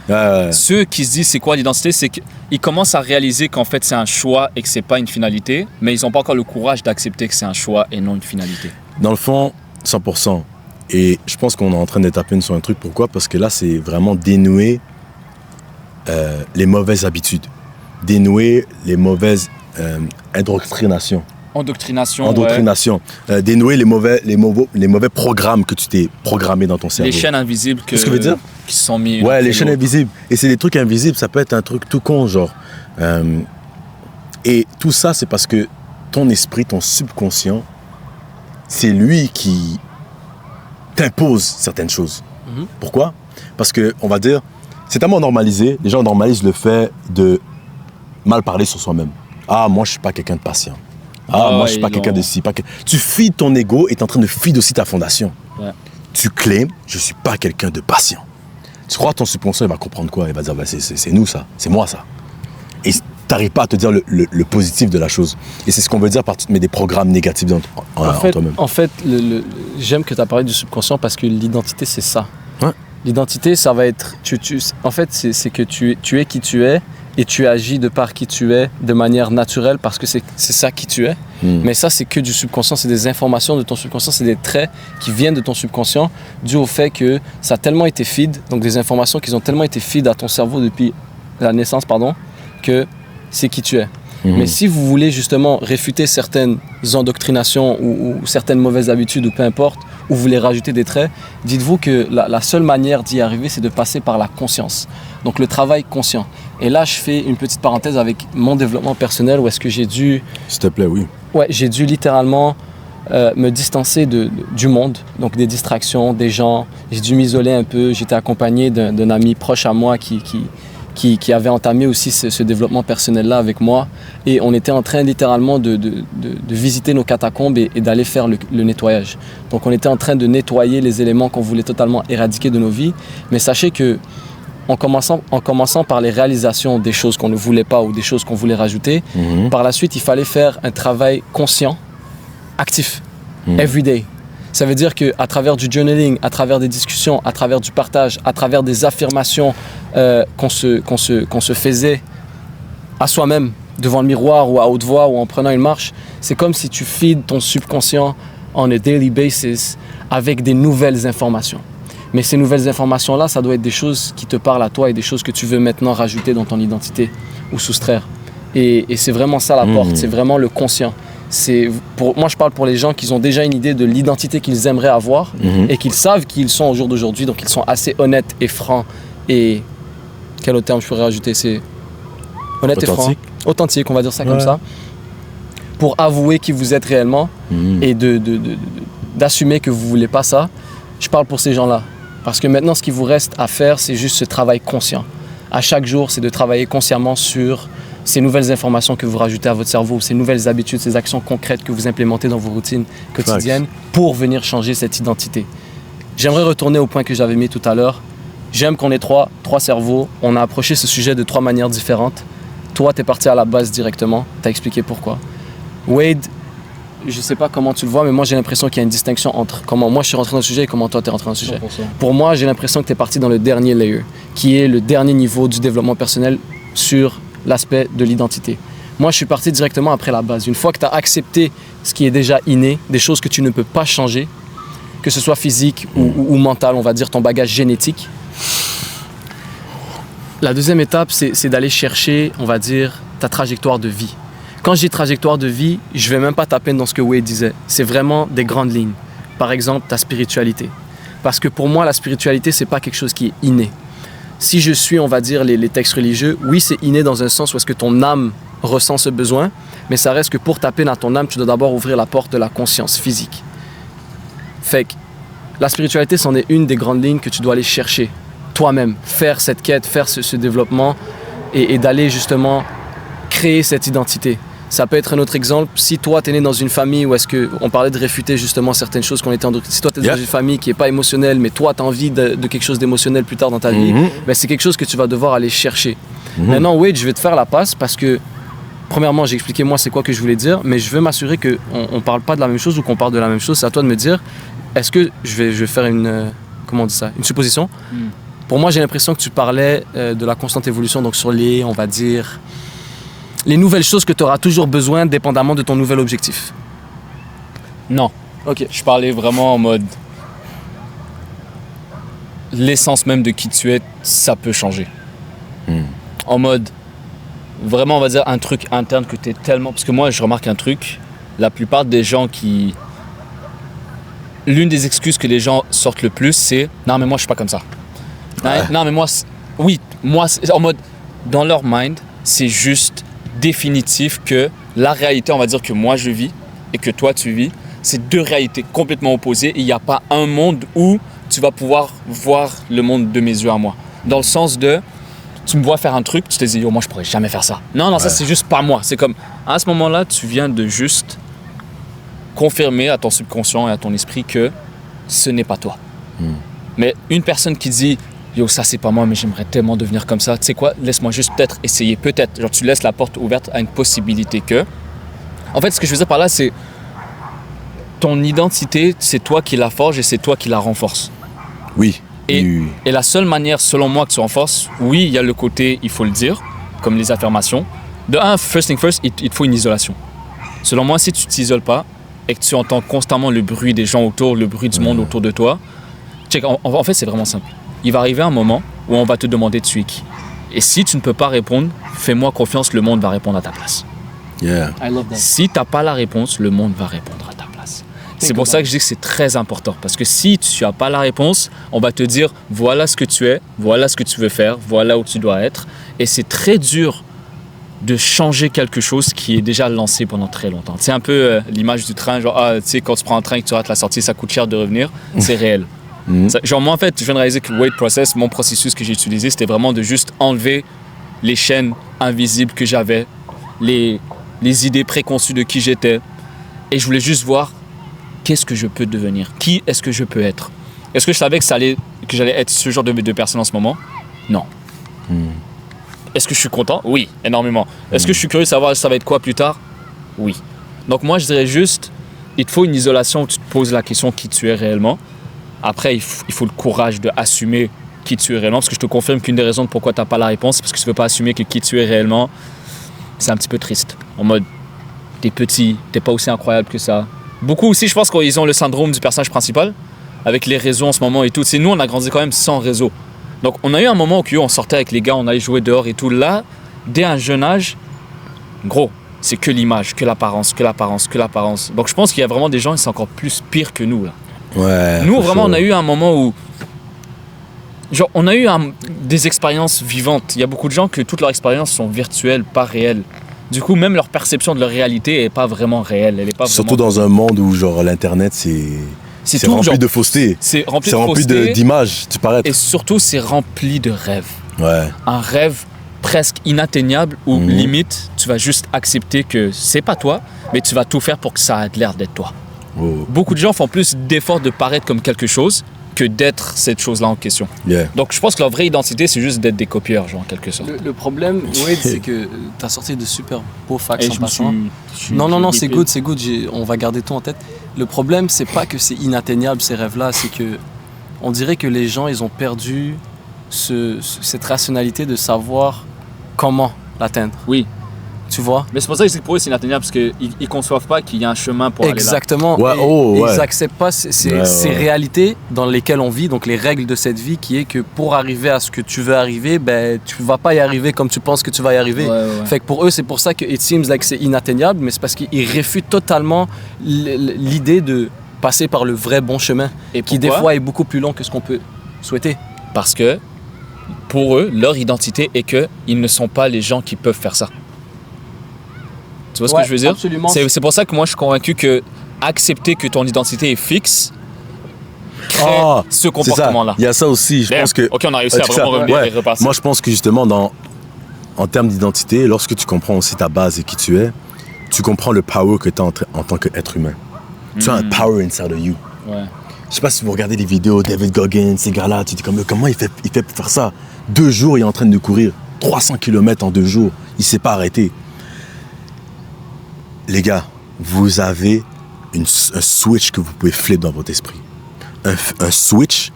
ceux qui se disent c'est quoi l'identité, c'est qu'ils commencent à réaliser qu'en fait, c'est un choix et que c'est pas une finalité, mais ils n'ont pas encore le courage d'accepter que c'est un choix et non une finalité. Dans le fond, 100%. Et je pense qu'on est en train de taper sur un truc. Pourquoi? Parce que là, c'est vraiment dénouer les mauvaises habitudes. Dénouer les mauvaises indoctrinations. Endoctrination. Dénouer les mauvais programmes que tu t'es programmé dans ton cerveau. Les chaînes invisibles que je veux dire? Qui se sont mis. Ouais, les chaînes invisibles. Et c'est des trucs invisibles, ça peut être un truc tout con, genre. Et tout ça, c'est parce que ton esprit, ton subconscient, c'est lui qui t'impose certaines choses. Pourquoi? Parce que, on va dire, c'est tellement normalisé, les gens normalisent le fait de mal parler sur soi-même. Ah, moi, je suis pas quelqu'un de patient. Ah, moi, je suis pas quelqu'un de ci. Tu feeds ton ego et tu es en train de feed aussi ta fondation. Ouais. Tu claimes, je suis pas quelqu'un de patient. Tu crois que ton subconscient, il va comprendre quoi? Il va dire, bah, c'est nous, ça. C'est moi, ça. Et tu n'arrives pas à te dire le positif de la chose. Et c'est ce qu'on veut dire par tu te mets des programmes négatifs en toi-même. En fait, j'aime que tu as parlé du subconscient parce que l'identité, c'est ça. Ouais. L'identité, ça va être... en fait, c'est que tu es qui tu es et tu agis de par qui tu es de manière naturelle parce que c'est ça qui tu es. Mais ça, c'est que du subconscient. C'est des informations de ton subconscient. C'est des traits qui viennent de ton subconscient dû au fait que ça a tellement été feed, donc des informations qui ont tellement été feed à ton cerveau depuis la naissance, que c'est qui tu es. Mais si vous voulez justement réfuter certaines endoctrinations ou certaines mauvaises habitudes ou peu importe, ou vous voulez rajouter des traits, dites-vous que la seule manière d'y arriver, c'est de passer par la conscience. Donc le travail conscient. Et là, je fais une petite parenthèse avec mon développement personnel où est-ce que j'ai dû... S'il te plaît, oui. Ouais, j'ai dû littéralement me distancer du monde, donc des distractions, des gens. J'ai dû m'isoler un peu. J'étais accompagné d'un ami proche à moi qui qui avait entamé aussi ce développement personnel-là avec moi. Et on était en train littéralement de visiter nos catacombes et d'aller faire le nettoyage. Donc on était en train de nettoyer les éléments qu'on voulait totalement éradiquer de nos vies. Mais sachez que en commençant par les réalisations des choses qu'on ne voulait pas ou des choses qu'on voulait rajouter, par la suite, il fallait faire un travail conscient, actif, every day. Ça veut dire qu'à travers du journaling, à travers des discussions, à travers du partage, à travers des affirmations qu'on se faisait à soi-même, devant le miroir ou à haute voix ou en prenant une marche, c'est comme si tu feeds ton subconscient on a daily basis avec des nouvelles informations. Mais ces nouvelles informations-là, ça doit être des choses qui te parlent à toi et des choses que tu veux maintenant rajouter dans ton identité ou soustraire. Et c'est vraiment ça la porte, c'est vraiment le conscient. Moi, je parle pour les gens qui ont déjà une idée de l'identité qu'ils aimeraient avoir et qu'ils savent qui ils sont au jour d'aujourd'hui. Donc, ils sont assez honnêtes et francs. Et quel autre terme je pourrais rajouter? C'est honnête et franc. Authentique, on va dire ça comme ça. Pour avouer qui vous êtes réellement et d'assumer que vous ne voulez pas ça. Je parle pour ces gens-là. Parce que maintenant, ce qui vous reste à faire, c'est juste ce travail conscient. À chaque jour, c'est de travailler consciemment sur ces nouvelles informations que vous rajoutez à votre cerveau, ces nouvelles habitudes, ces actions concrètes que vous implémentez dans vos routines quotidiennes pour venir changer cette identité. J'aimerais retourner au point que j'avais mis tout à l'heure. J'aime qu'on ait trois cerveaux. On a approché ce sujet de 3 manières différentes. Toi, tu es parti à la base directement. Tu as expliqué pourquoi. Wade, je ne sais pas comment tu le vois, mais moi, j'ai l'impression qu'il y a une distinction entre comment moi, je suis rentré dans le sujet et comment toi, tu es rentré dans le sujet. 100%. Pour moi, j'ai l'impression que tu es parti dans le dernier layer, qui est le dernier niveau du développement personnel sur l'aspect de l'identité. Moi, je suis parti directement après la base. Une fois que tu as accepté ce qui est déjà inné, des choses que tu ne peux pas changer, que ce soit physique ou mental, on va dire ton bagage génétique. La deuxième étape, c'est d'aller chercher, on va dire, ta trajectoire de vie. Quand je dis trajectoire de vie, je ne vais même pas taper dans ce que Wade disait. C'est vraiment des grandes lignes. Par exemple, ta spiritualité. Parce que pour moi, la spiritualité, ce n'est pas quelque chose qui est inné. Si je suis, on va dire, les textes religieux, oui, c'est inné dans un sens où est-ce que ton âme ressent ce besoin, mais ça reste que pour taper dans ton âme, tu dois d'abord ouvrir la porte de la conscience physique. Fait que la spiritualité, c'en est une des grandes lignes que tu dois aller chercher toi-même, faire cette quête, faire ce développement et d'aller justement créer cette identité. Ça peut être un autre exemple. Si toi, tu es né dans une famille où est-ce qu'on parlait de réfuter justement certaines choses qu'on était en... Si toi, tu es dans une famille qui n'est pas émotionnelle, mais toi, tu as envie de quelque chose d'émotionnel plus tard dans ta vie, ben, c'est quelque chose que tu vas devoir aller chercher. Maintenant, Wade, je vais te faire la passe parce que, premièrement, j'ai expliqué moi c'est quoi que je voulais dire, mais je veux m'assurer qu'on ne parle pas de la même chose ou qu'on parle de la même chose. C'est à toi de me dire, est-ce que je vais faire une... comment on dit ça? Une supposition. Pour moi, j'ai l'impression que tu parlais de la constante évolution, donc sur les, on va dire... les nouvelles choses que tu auras toujours besoin dépendamment de ton nouvel objectif. Non. Ok. Je parlais vraiment en mode... l'essence même de qui tu es, ça peut changer. En mode... vraiment, on va dire un truc interne que tu es tellement... Parce que moi, je remarque un truc. La plupart des gens qui... l'une des excuses que les gens sortent le plus, c'est « Non, mais moi, je suis pas comme ça. Ouais. Non, mais moi... oui, moi... » En mode... dans leur mind, c'est juste... définitif que la réalité, on va dire que moi je vis et que toi tu vis, c'est deux réalités complètement opposées et il n'y a pas un monde où tu vas pouvoir voir le monde de mes yeux à moi. Dans le sens de, tu me vois faire un truc, tu te dis, oh, moi je pourrais jamais faire ça. Non, ça c'est juste pas moi. C'est comme, à ce moment-là, tu viens de juste confirmer à ton subconscient et à ton esprit que ce n'est pas toi. Mais une personne qui dit, yo, ça c'est pas moi, mais j'aimerais tellement devenir comme ça. Tu sais quoi, laisse-moi juste peut-être essayer, peut-être. Genre, tu laisses la porte ouverte à une possibilité que... En fait, ce que je veux dire par là, c'est... ton identité, c'est toi qui la forge et c'est toi qui la renforce. Oui. Et la seule manière, selon moi, que tu renforces, oui, il y a le côté, il faut le dire, comme les affirmations. De un, first thing first, il te faut une isolation. Selon moi, si tu ne t'isoles pas et que tu entends constamment le bruit des gens autour, le bruit du monde autour de toi, check, en fait, c'est vraiment simple. Il va arriver un moment où on va te demander tu es qui. Et si tu ne peux pas répondre, fais-moi confiance, le monde va répondre à ta place. Yeah. I love that. Si tu n'as pas la réponse, le monde va répondre à ta place. C'est pour ça que je dis que c'est très important. Parce que si tu n'as pas la réponse, on va te dire voilà ce que tu es, voilà ce que tu veux faire, voilà où tu dois être. Et c'est très dur de changer quelque chose qui est déjà lancé pendant très longtemps. C'est un peu l'image du train, genre tu sais, quand tu prends un train et que tu rates la sortie, ça coûte cher de revenir. C'est réel. Genre moi en fait, je viens de réaliser que le Wade Process, mon processus que j'ai utilisé, c'était vraiment de juste enlever les chaînes invisibles que j'avais, les idées préconçues de qui j'étais. Et je voulais juste voir qu'est-ce que je peux devenir, qui est-ce que je peux être. Est-ce que je savais que j'allais être ce genre de personne en ce moment? Non. Est-ce que je suis content? Oui, énormément. Est-ce que je suis curieux de savoir ça va être quoi plus tard? Oui. Donc moi, je dirais juste, il te faut une isolation où tu te poses la question qui tu es réellement. Après, il faut le courage d'assumer qui tu es réellement, parce que je te confirme qu'une des raisons de pourquoi tu n'as pas la réponse, c'est parce que tu ne veux pas assumer que qui tu es réellement, c'est un petit peu triste. En mode, t'es petit, t'es pas aussi incroyable que ça. Beaucoup aussi, je pense qu'ils ont le syndrome du personnage principal, avec les réseaux en ce moment et tout. C'est nous, on a grandi quand même sans réseau. Donc on a eu un moment où on sortait avec les gars, on allait jouer dehors et tout. Là, dès un jeune âge, gros, c'est que l'image, que l'apparence, que l'apparence, que l'apparence. Donc je pense qu'il y a vraiment des gens qui sont encore plus pires que nous là. Ouais. Nous vraiment, on a eu un moment où, genre, on a eu des expériences vivantes. Il y a beaucoup de gens que toutes leurs expériences sont virtuelles, pas réelles. Du coup, même leur perception de leur réalité est pas vraiment réelle. Elle est pas Surtout vraiment... dans un monde où genre l'internet c'est tout, rempli genre, de fausseté. C'est rempli C'est de rempli fausseté. d'images, tu parais. Et surtout, c'est rempli de rêves. Ouais. Un rêve presque inatteignable où limite, tu vas juste accepter que c'est pas toi, mais tu vas tout faire pour que ça ait l'air d'être toi. Oh. Beaucoup de gens font plus d'efforts de paraître comme quelque chose que d'être cette chose-là en question. Yeah. Donc je pense que leur vraie identité, c'est juste d'être des copieurs, genre, en quelque sorte. Le problème, Wade, c'est que t'as sorti de super beaux facts Et en je me passant. suis- Non, j'ai c'est whippé. good, on va garder tout en tête. Le problème, c'est pas que c'est inatteignable ces rêves-là, c'est que on dirait que les gens, ils ont perdu cette rationalité de savoir comment l'atteindre. Oui. Tu vois? Mais c'est pour ça que pour eux, c'est inatteignable, parce qu'ils ne conçoivent pas qu'il y a un chemin pour Exactement. Ouais, Et ouais. ils acceptent pas ces Ouais. réalités dans lesquelles on vit, donc les règles de cette vie, qui est que pour arriver à ce que tu veux arriver, ben tu vas pas y arriver comme tu penses que tu vas y arriver. aller là. Ouais. Fait que pour eux, c'est pour ça que it seems like c'est inatteignable, mais c'est parce qu'ils réfutent totalement l'idée de passer par le vrai bon chemin, Et qui des pourquoi? fois est beaucoup plus long que ce qu'on peut souhaiter. Parce que pour eux, leur identité est qu'ils ne sont pas les gens qui peuvent faire ça. Tu vois ce que je veux dire? Absolument. C'est pour ça que moi, je suis convaincu que accepter que ton identité est fixe crée Ah, ce c'est ça. comportement-là. Il y a ça aussi. Je pense que. Ok, on a réussi à c'est ça. vraiment revenir Ouais. et repasser. Moi, je pense que justement, en termes d'identité, lorsque tu comprends aussi ta base et qui tu es, tu comprends le power que tu as en tant qu'être humain. Tu as un power inside of you. Ouais. Je sais pas si vous regardez les vidéos, David Goggins, ces gars-là, tu te dis comme, comment il fait pour faire ça? 2 jours, il est en train de courir 300 km en 2 jours. Il s'est pas arrêté. Les gars, vous avez un switch que vous pouvez flip dans votre esprit. Un switch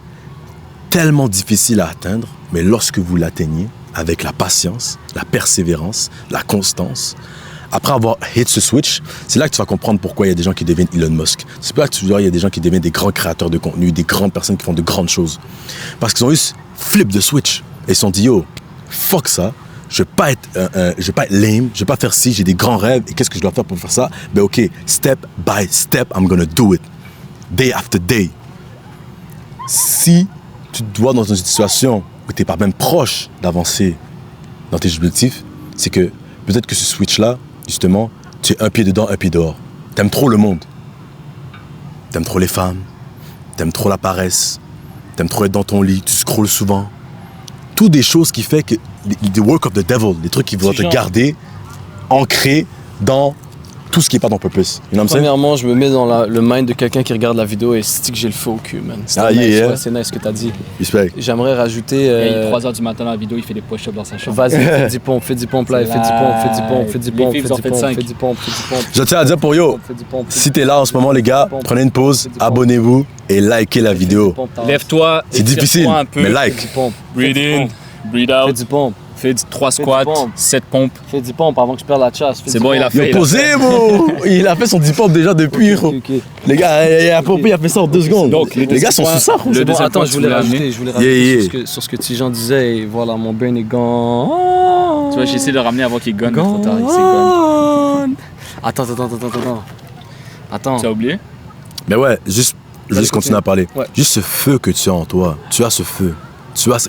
tellement difficile à atteindre, mais lorsque vous l'atteignez, avec la patience, la persévérance, la constance, après avoir hit ce switch, c'est là que tu vas comprendre pourquoi il y a des gens qui deviennent Elon Musk. C'est là que tu vois, il y a des gens qui deviennent des grands créateurs de contenu, des grandes personnes qui font de grandes choses. Parce qu'ils ont eu ce flip de switch. Et ils se sont dit, yo, fuck ça. Je vais pas être lame, je vais pas faire ci, j'ai des grands rêves. Et qu'est-ce que je dois faire pour faire ça? Ben ok, step by step, I'm gonna do it. Day after day. Si tu te vois dans une situation où tu n'es pas même proche d'avancer dans tes objectifs, c'est que peut-être que ce switch-là, justement, tu es un pied dedans, un pied dehors. T'aimes trop le monde. T'aimes trop les femmes. T'aimes trop la paresse. T'aimes trop être dans ton lit. Tu scrolles souvent. Toutes des choses qui font que the work of the devil, les trucs qui vont te garder ancré dans tout ce qui n'est pas ton purpose. You know what I'm saying? Premièrement, je me mets dans le mind de quelqu'un qui regarde la vidéo et c'est que j'ai le feu au cul, man. C'est nice, yeah. ouais, c'est nice ce que t'as dit. Respect. J'aimerais rajouter... Il est 3h du matin dans la vidéo, il fait des push-ups dans sa chambre. Vas-y, fais 10 pompes là, C'est fais 10 pompes, fais 10 pompes, fais 10 Les pompes, filles, fais vous en 10 faites pompes, 5. fais 10 pompes, fais 10 pompes. Je tiens à dire pour yo, Fais 10 pompes, si t'es là en ce moment, les gars, prenez une pause, abonnez-vous et likez la vidéo. Lève-toi, C'est difficile, étire-toi un peu. mais Fais like. 10 pompes. Breathe in, breathe Fais out. 10 pompes. Fais 3 squats, pompes. 7 pompes. Fais 10 pompes avant que je perde la chasse. C'est bon, il a fait. Il a posé, bro! Il a fait son 10 pompes déjà depuis, gros. Les gars, il a pompé, il a fait ça en 2 secondes. Donc, les gars sont sous ça, gros. le C'est bon, deuxième attends, point je que voulais tu voulais rajouter, Yeah. sur ce que Tijan disait et voilà, mon brain est gone. Tu vois, j'ai essayé de le ramener avant qu'il gonne, mais trop tard, il s'est gone. Attends. Tu as oublié? Mais ouais, juste continuer à parler. Ouais. Juste ce feu que tu as en toi. Tu as ce feu.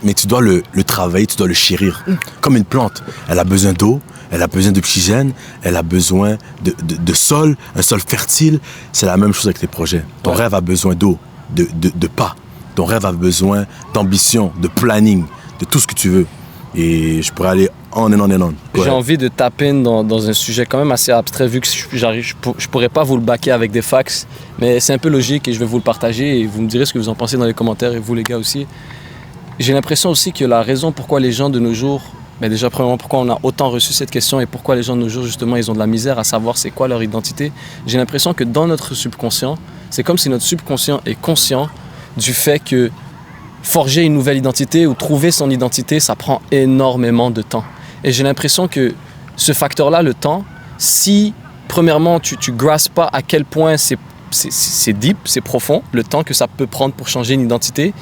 Mais tu dois le travailler, tu dois le chérir. Comme une plante. Elle a besoin d'eau, elle a besoin d'oxygène, elle a besoin de sol, un sol fertile. C'est la même chose avec tes projets. Ton rêve a besoin d'eau, de pas. Ton rêve a besoin d'ambition, de planning, de tout ce que tu veux. Et je pourrais aller on and on and on. J'ai envie de taper dans un sujet quand même assez abstrait, vu que je pourrais pas vous le baquer avec des facts, mais c'est un peu logique et je vais vous le partager et vous me direz ce que vous en pensez dans les commentaires, et vous les gars aussi. J'ai l'impression aussi que la raison pourquoi les gens de nos jours, mais déjà premièrement pourquoi on a autant reçu cette question et pourquoi les gens de nos jours justement ils ont de la misère à savoir c'est quoi leur identité, j'ai l'impression que dans notre subconscient, c'est comme si notre subconscient est conscient du fait que forger une nouvelle identité ou trouver son identité, ça prend énormément de temps. Et j'ai l'impression que ce facteur-là, le temps, si premièrement tu graspes pas à quel point c'est deep, c'est profond, le temps que ça peut prendre pour changer une identité,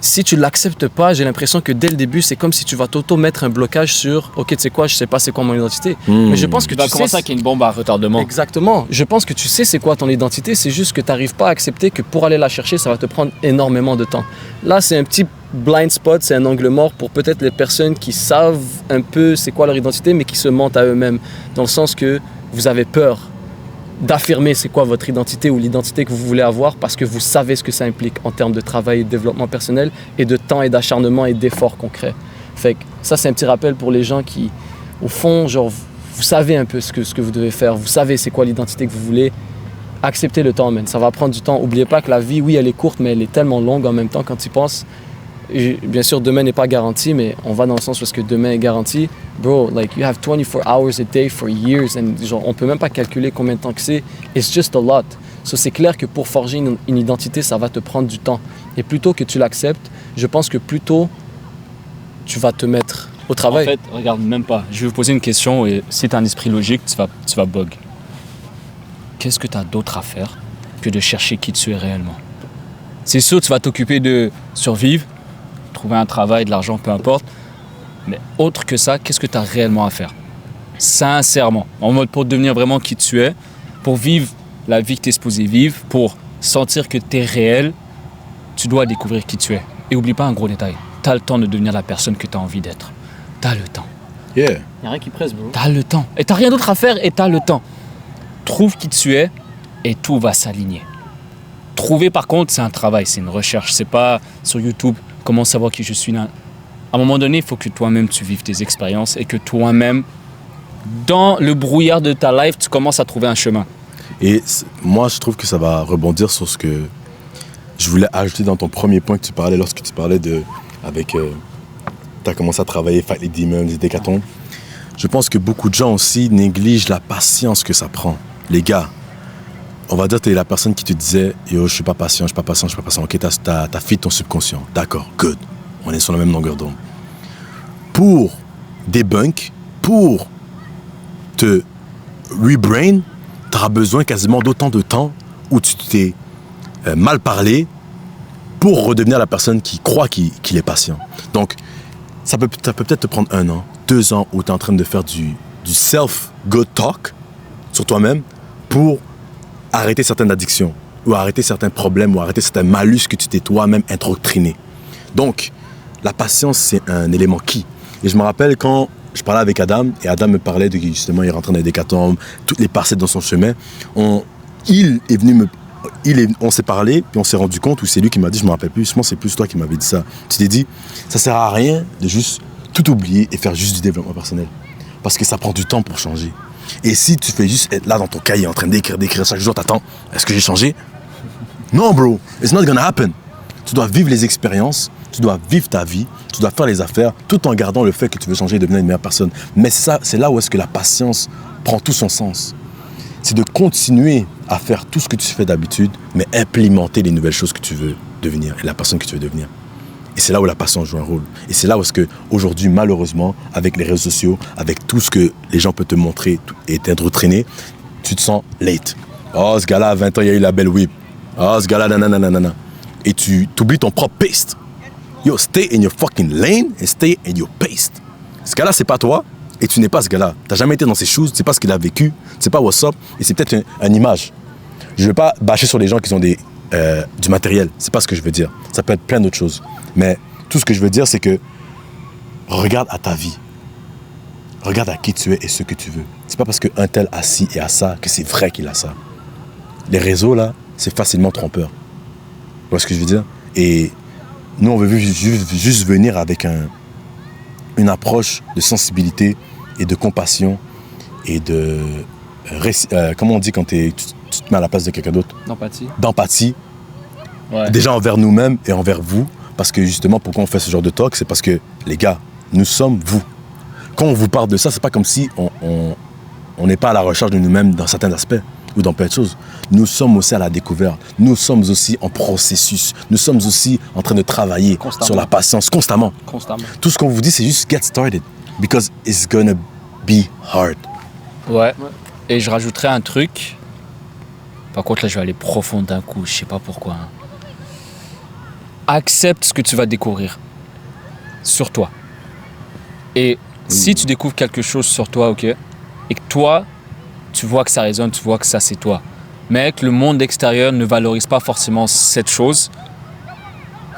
si tu l'acceptes pas, j'ai l'impression que dès le début, c'est comme si tu vas t'auto-mettre un blocage sur « Ok, tu sais quoi, je sais pas c'est quoi mon identité. Mais je pense que tu vas commencer avec une bombe à retardement. Exactement. Je pense que tu sais c'est quoi ton identité, c'est juste que tu n'arrives pas à accepter que pour aller la chercher, ça va te prendre énormément de temps. Là, c'est un petit blind spot, c'est un angle mort pour peut-être les personnes qui savent un peu c'est quoi leur identité, mais qui se mentent à eux-mêmes. Dans le sens que vous avez peur d'affirmer c'est quoi votre identité ou l'identité que vous voulez avoir parce que vous savez ce que ça implique en termes de travail et de développement personnel et de temps et d'acharnement et d'efforts concrets. Fait que ça, c'est un petit rappel pour les gens qui, au fond, genre, vous savez un peu ce que vous devez faire, vous savez c'est quoi l'identité que vous voulez. Acceptez le temps, man. Ça va prendre du temps. N'oubliez pas que la vie, oui, elle est courte, mais elle est tellement longue en même temps quand tu y penses. Et bien sûr, demain n'est pas garanti, mais on va dans le sens où est-ce que demain est garanti. Bro, like, you have 24 hours a day for years, and genre, on peut même pas calculer combien de temps que c'est. It's just a lot. So, c'est clair que pour forger une identité, ça va te prendre du temps. Et plutôt que tu l'acceptes, je pense que plutôt tu vas te mettre au travail. En fait, regarde, même pas. Je vais vous poser une question et si tu as un esprit logique, tu vas bug. Qu'est-ce que tu as d'autre à faire que de chercher qui tu es réellement? C'est sûr, tu vas t'occuper de survivre, trouver un travail, de l'argent, peu importe. Mais autre que ça, qu'est-ce que tu as réellement à faire? Sincèrement, en mode pour devenir vraiment qui tu es, pour vivre la vie que tu es supposé vivre, pour sentir que tu es réel, tu dois découvrir qui tu es. Et oublie pas un gros détail. Tu as le temps de devenir la personne que tu as envie d'être. Tu as le temps. Yeah. Y'a rien qui presse, bro. Tu as le temps. Et tu n'as rien d'autre à faire et tu as le temps. Trouve qui tu es et tout va s'aligner. Trouver, par contre, c'est un travail, c'est une recherche. C'est pas sur YouTube, comment savoir qui je suis là. À un moment donné, il faut que toi-même, tu vives tes expériences et que toi-même, dans le brouillard de ta life, tu commences à trouver un chemin. Et moi, je trouve que ça va rebondir sur ce que je voulais ajouter dans ton premier point que tu parlais, lorsque tu parlais tu as commencé à travailler, Fight les Demons, les décathlons. Je pense que beaucoup de gens aussi négligent la patience que ça prend. Les gars, on va dire que tu es la personne qui te disait « Yo, je suis pas patient, je suis pas patient, je suis pas patient. » Ok, t'as fait ton subconscient. D'accord, good. On est sur la même longueur d'onde. Pour debunk, pour te rebrain, tu auras besoin quasiment d'autant de temps où tu t'es mal parlé pour redevenir la personne qui croit qu'il est patient. Donc, ça peut peut-être te prendre 1 an, 2 ans où tu es en train de faire du self-good talk sur toi-même pour arrêter certaines addictions ou arrêter certains problèmes ou arrêter certains malus que tu t'es toi-même indoctriné. Donc, la patience, c'est un élément key. Et je me rappelle quand je parlais avec Adam, et Adam me parlait de justement, il rentrait dans les décathlons, toutes les parcelles dans son chemin. On s'est parlé, puis on s'est rendu compte, ou c'est lui qui m'a dit, je me rappelle plus, je pense que c'est plus toi qui m'avais dit ça. Tu t'es dit, ça sert à rien de juste tout oublier et faire juste du développement personnel. Parce que ça prend du temps pour changer. Et si tu fais juste être là dans ton cahier en train d'écrire chaque jour, t'attends, est-ce que j'ai changé? Non, bro, it's not gonna happen. Tu dois vivre les expériences, tu dois vivre ta vie, tu dois faire les affaires, tout en gardant le fait que tu veux changer et devenir une meilleure personne. Mais c'est là où est-ce que la patience prend tout son sens. C'est de continuer à faire tout ce que tu fais d'habitude, mais implémenter les nouvelles choses que tu veux devenir et la personne que tu veux devenir. Et c'est là où la patience joue un rôle. Et c'est là où est-ce que aujourd'hui, malheureusement, avec les réseaux sociaux, avec tout ce que les gens peuvent te montrer et t'être traîné, tu te sens late. Oh, ce gars-là, à 20 ans, il a eu la belle whip. Oh, ce gars-là, nanana. Et tu oublies ton propre pace. Yo, stay in your fucking lane and stay in your pace. Ce gars-là, c'est pas toi et tu n'es pas ce gars-là. T'as jamais été dans ses shoes, tu sais pas ce qu'il a vécu, tu sais pas what's up et c'est peut-être une image. Je veux pas bâcher sur les gens qui ont du matériel, c'est pas ce que je veux dire. Ça peut être plein d'autres choses. Mais tout ce que je veux dire, c'est que regarde à ta vie. Regarde à qui tu es et ce que tu veux. C'est pas parce qu'un tel a ci et a ça que c'est vrai qu'il a ça. Les réseaux, là, c'est facilement trompeur. Tu vois ce que je veux dire? Et nous, on veut juste venir avec une approche de sensibilité et de compassion et de... comment on dit quand tu te mets à la place de quelqu'un d'autre? D'empathie. Ouais. Déjà envers nous-mêmes et envers vous. Parce que justement, pourquoi on fait ce genre de talk? C'est parce que, les gars, nous sommes vous. Quand on vous parle de ça, c'est pas comme si on n'est pas à la recherche de nous-mêmes dans certains aspects ou dans plein de choses. Nous sommes aussi à la découverte. Nous sommes aussi en processus. Nous sommes aussi en train de travailler sur la patience constamment. Tout ce qu'on vous dit, c'est juste get started. Because it's gonna be hard. Ouais. Et je rajouterais un truc. Par contre, là, je vais aller profond d'un coup. Je sais pas pourquoi. Accepte ce que tu vas découvrir sur toi. Et si tu découvres quelque chose sur toi, ok, et que toi, tu vois que ça résonne, tu vois que ça c'est toi, mais que le monde extérieur ne valorise pas forcément cette chose,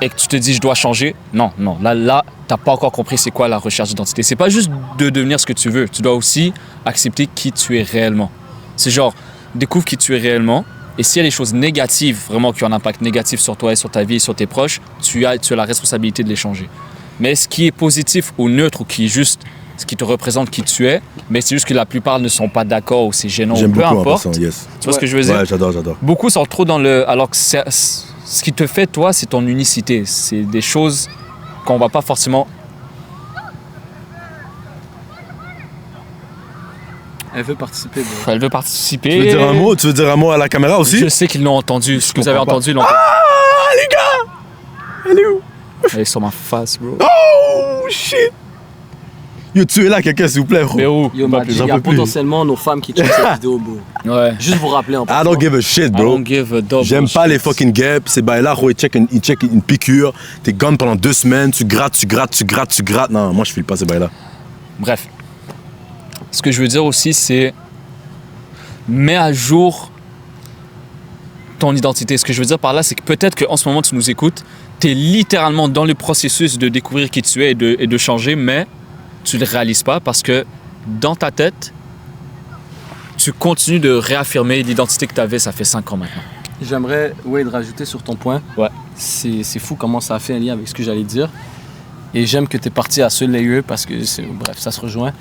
et que tu te dis je dois changer, non, là, t'as pas encore compris c'est quoi la recherche d'identité. C'est pas juste de devenir ce que tu veux, tu dois aussi accepter qui tu es réellement. C'est genre, découvre qui tu es réellement. Et s'il y a des choses négatives, vraiment qui ont un impact négatif sur toi et sur ta vie et sur tes proches, tu as la responsabilité de les changer. Mais ce qui est positif ou neutre ou qui est juste ce qui te représente qui tu es, mais c'est juste que la plupart ne sont pas d'accord ou c'est gênant ou peu importe. Passant, yes. Tu vois ce que je veux dire? Ouais, j'adore. Beaucoup sont trop dans le... Alors que ce qui te fait, toi, c'est ton unicité. C'est des choses qu'on va pas forcément... Elle veut participer. Elle veut participer. Tu veux dire un mot à la caméra aussi? Je sais qu'ils l'ont entendu. Ce que vous avez entendu, ils l'ont entendu. Ah, les gars! Elle est où? Elle est sur ma face, bro. Oh, shit! Yo, tuez là quelqu'un, s'il vous plaît, bro. Mais où? Yo, Madji, il y a potentiellement nos femmes qui checkent cette vidéo, bro. Ouais. Juste vous rappeler en I don't give a shit, I bro. don't give a double J'aime pas shit. les fucking gaps. Ces bails-là, ils check une piqûre. T'es gone pendant 2 semaines. Tu grattes. Non, moi, je file pas ces bails-là. Bref. Ce que je veux dire aussi, c'est mets à jour ton identité. Ce que je veux dire par là, c'est que peut-être qu'en ce moment, tu nous écoutes, tu es littéralement dans le processus de découvrir qui tu es et de changer, mais tu ne le réalises pas parce que dans ta tête, tu continues de réaffirmer l'identité que tu avais, ça fait 5 ans maintenant. J'aimerais, Wade, rajouter sur ton point. Ouais. C'est fou comment ça a fait un lien avec ce que j'allais dire. Et j'aime que tu es parti à ce layer parce que, bref, ça se rejoint.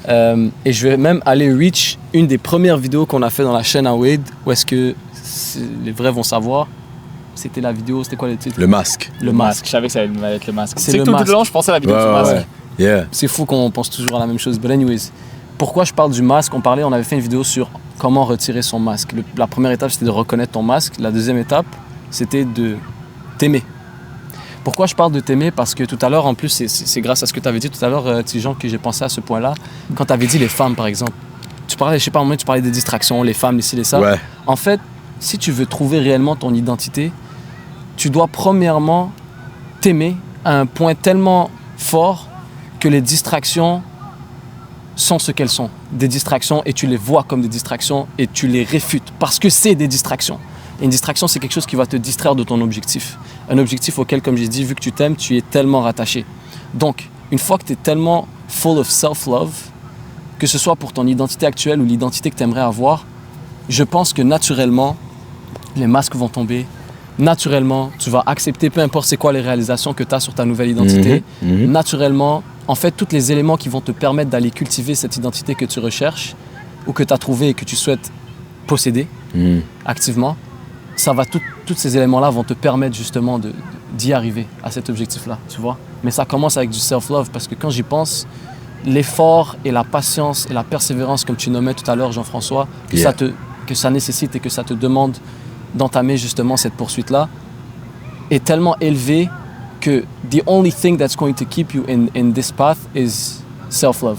Et je vais même aller reach une des premières vidéos qu'on a fait dans la chaîne à Wade, où est-ce que les vrais vont savoir. C'était la vidéo, c'était quoi le titre? Le masque. Le masque. Je savais que ça allait être le masque. C'est C'est le que tout masque. le long, je pensais à la vidéo du masque. Ouais. Yeah. C'est fou qu'on pense toujours à la même chose. But anyways, pourquoi je parle du masque? On avait fait une vidéo sur comment retirer son masque. La première étape, c'était de reconnaître ton masque. La deuxième étape, c'était de t'aimer. Pourquoi je parle de t'aimer? Parce que tout à l'heure, en plus, c'est grâce à ce que tu avais dit tout à l'heure, Tijan, que j'ai pensé à ce point-là. Quand tu avais dit les femmes, par exemple, tu parlais, je sais pas, tu parlais des distractions, les femmes, les ci, les ça. Ouais. En fait, si tu veux trouver réellement ton identité, tu dois premièrement t'aimer à un point tellement fort que les distractions sont ce qu'elles sont. Des distractions, et tu les vois comme des distractions et tu les réfutes parce que c'est des distractions. Et une distraction, c'est quelque chose qui va te distraire de ton objectif. Un objectif auquel, comme j'ai dit, vu que tu t'aimes, tu es tellement rattaché. Donc, une fois que tu es tellement full of self-love, que ce soit pour ton identité actuelle ou l'identité que tu aimerais avoir, je pense que naturellement, les masques vont tomber. Naturellement, tu vas accepter, peu importe c'est quoi les réalisations que tu as sur ta nouvelle identité. Naturellement, en fait, tous les éléments qui vont te permettre d'aller cultiver cette identité que tu recherches ou que tu as trouvée et que tu souhaites posséder activement, ça va tous ces éléments-là vont te permettre justement d'y arriver à cet objectif-là, tu vois. Mais ça commence avec du self-love parce que quand j'y pense, l'effort et la patience et la persévérance, comme tu nommais tout à l'heure, Jean-François, que ça nécessite et que ça te demande d'entamer justement cette poursuite-là, est tellement élevé que the only thing that's going to keep you in this path is self-love.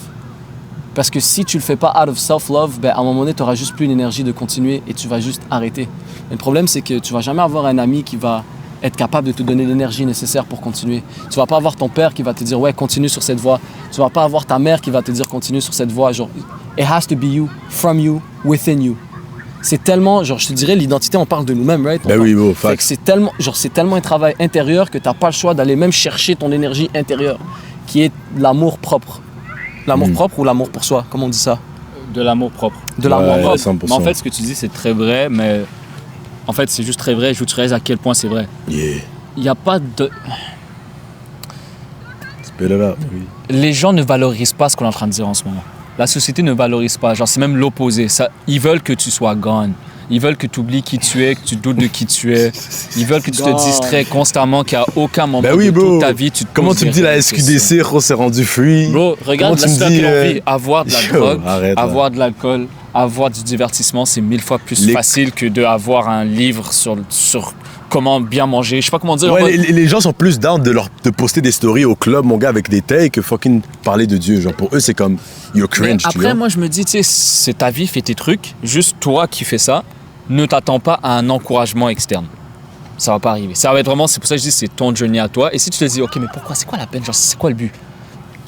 Parce que si tu le fais pas out of self-love, ben à un moment donné, tu n'auras juste plus une énergie de continuer et tu vas juste arrêter. Et le problème, c'est que tu vas jamais avoir un ami qui va être capable de te donner l'énergie nécessaire pour continuer. Tu vas pas avoir ton père qui va te dire « ouais, continue sur cette voie ». Tu vas pas avoir ta mère qui va te dire « continue sur cette voie ». Genre, it has to be you, from you, within you. C'est tellement, genre, je te dirais, l'identité, on parle de nous-mêmes, right? Ben oui, bon, fait que c'est tellement un travail intérieur que tu n'as pas le choix d'aller même chercher ton énergie intérieure, qui est l'amour propre. L'amour propre ou l'amour pour soi, comment on dit ça? De l'amour propre. De l'amour propre. 100%. Mais en fait, ce que tu dis, c'est très vrai, mais en fait, c'est juste très vrai. Je vous dirais à quel point c'est vrai. Yeah. Il n'y a pas de... Spit it up, oui. Les gens ne valorisent pas ce qu'on est en train de dire en ce moment. La société ne valorise pas. Genre, c'est même l'opposé. Ils veulent que tu sois gone. Ils veulent que tu oublies qui tu es, que tu doutes de qui tu es. Ils veulent que tu te distrais constamment, qu'à aucun moment de toute ta vie, tu te Comment poses tu me des dis la questions. SQDC, on s'est rendu free? Bro, regarde la Comment tu me situation dis, que l'on vit. Avoir de la drogue, arrête, là. avoir de l'alcool, avoir du divertissement, c'est 1000 fois plus Les- facile que d'avoir un livre sur comment bien manger. Je sais pas comment dire. Ouais, les gens sont plus down de poster des stories au club, mon gars, avec des takes que fucking parler de Dieu. Genre, pour eux, c'est comme, you're Mais cringe, tu après, vois. moi, je me dis, tu sais, c'est ta vie, fais tes trucs. Juste toi qui fais ça, ne t'attends pas à un encouragement externe. Ça va pas arriver. Ça va être vraiment, c'est pour ça que je dis, c'est ton journey à toi. Et si tu te dis, ok, mais pourquoi, c'est quoi la peine? Genre, c'est quoi le but?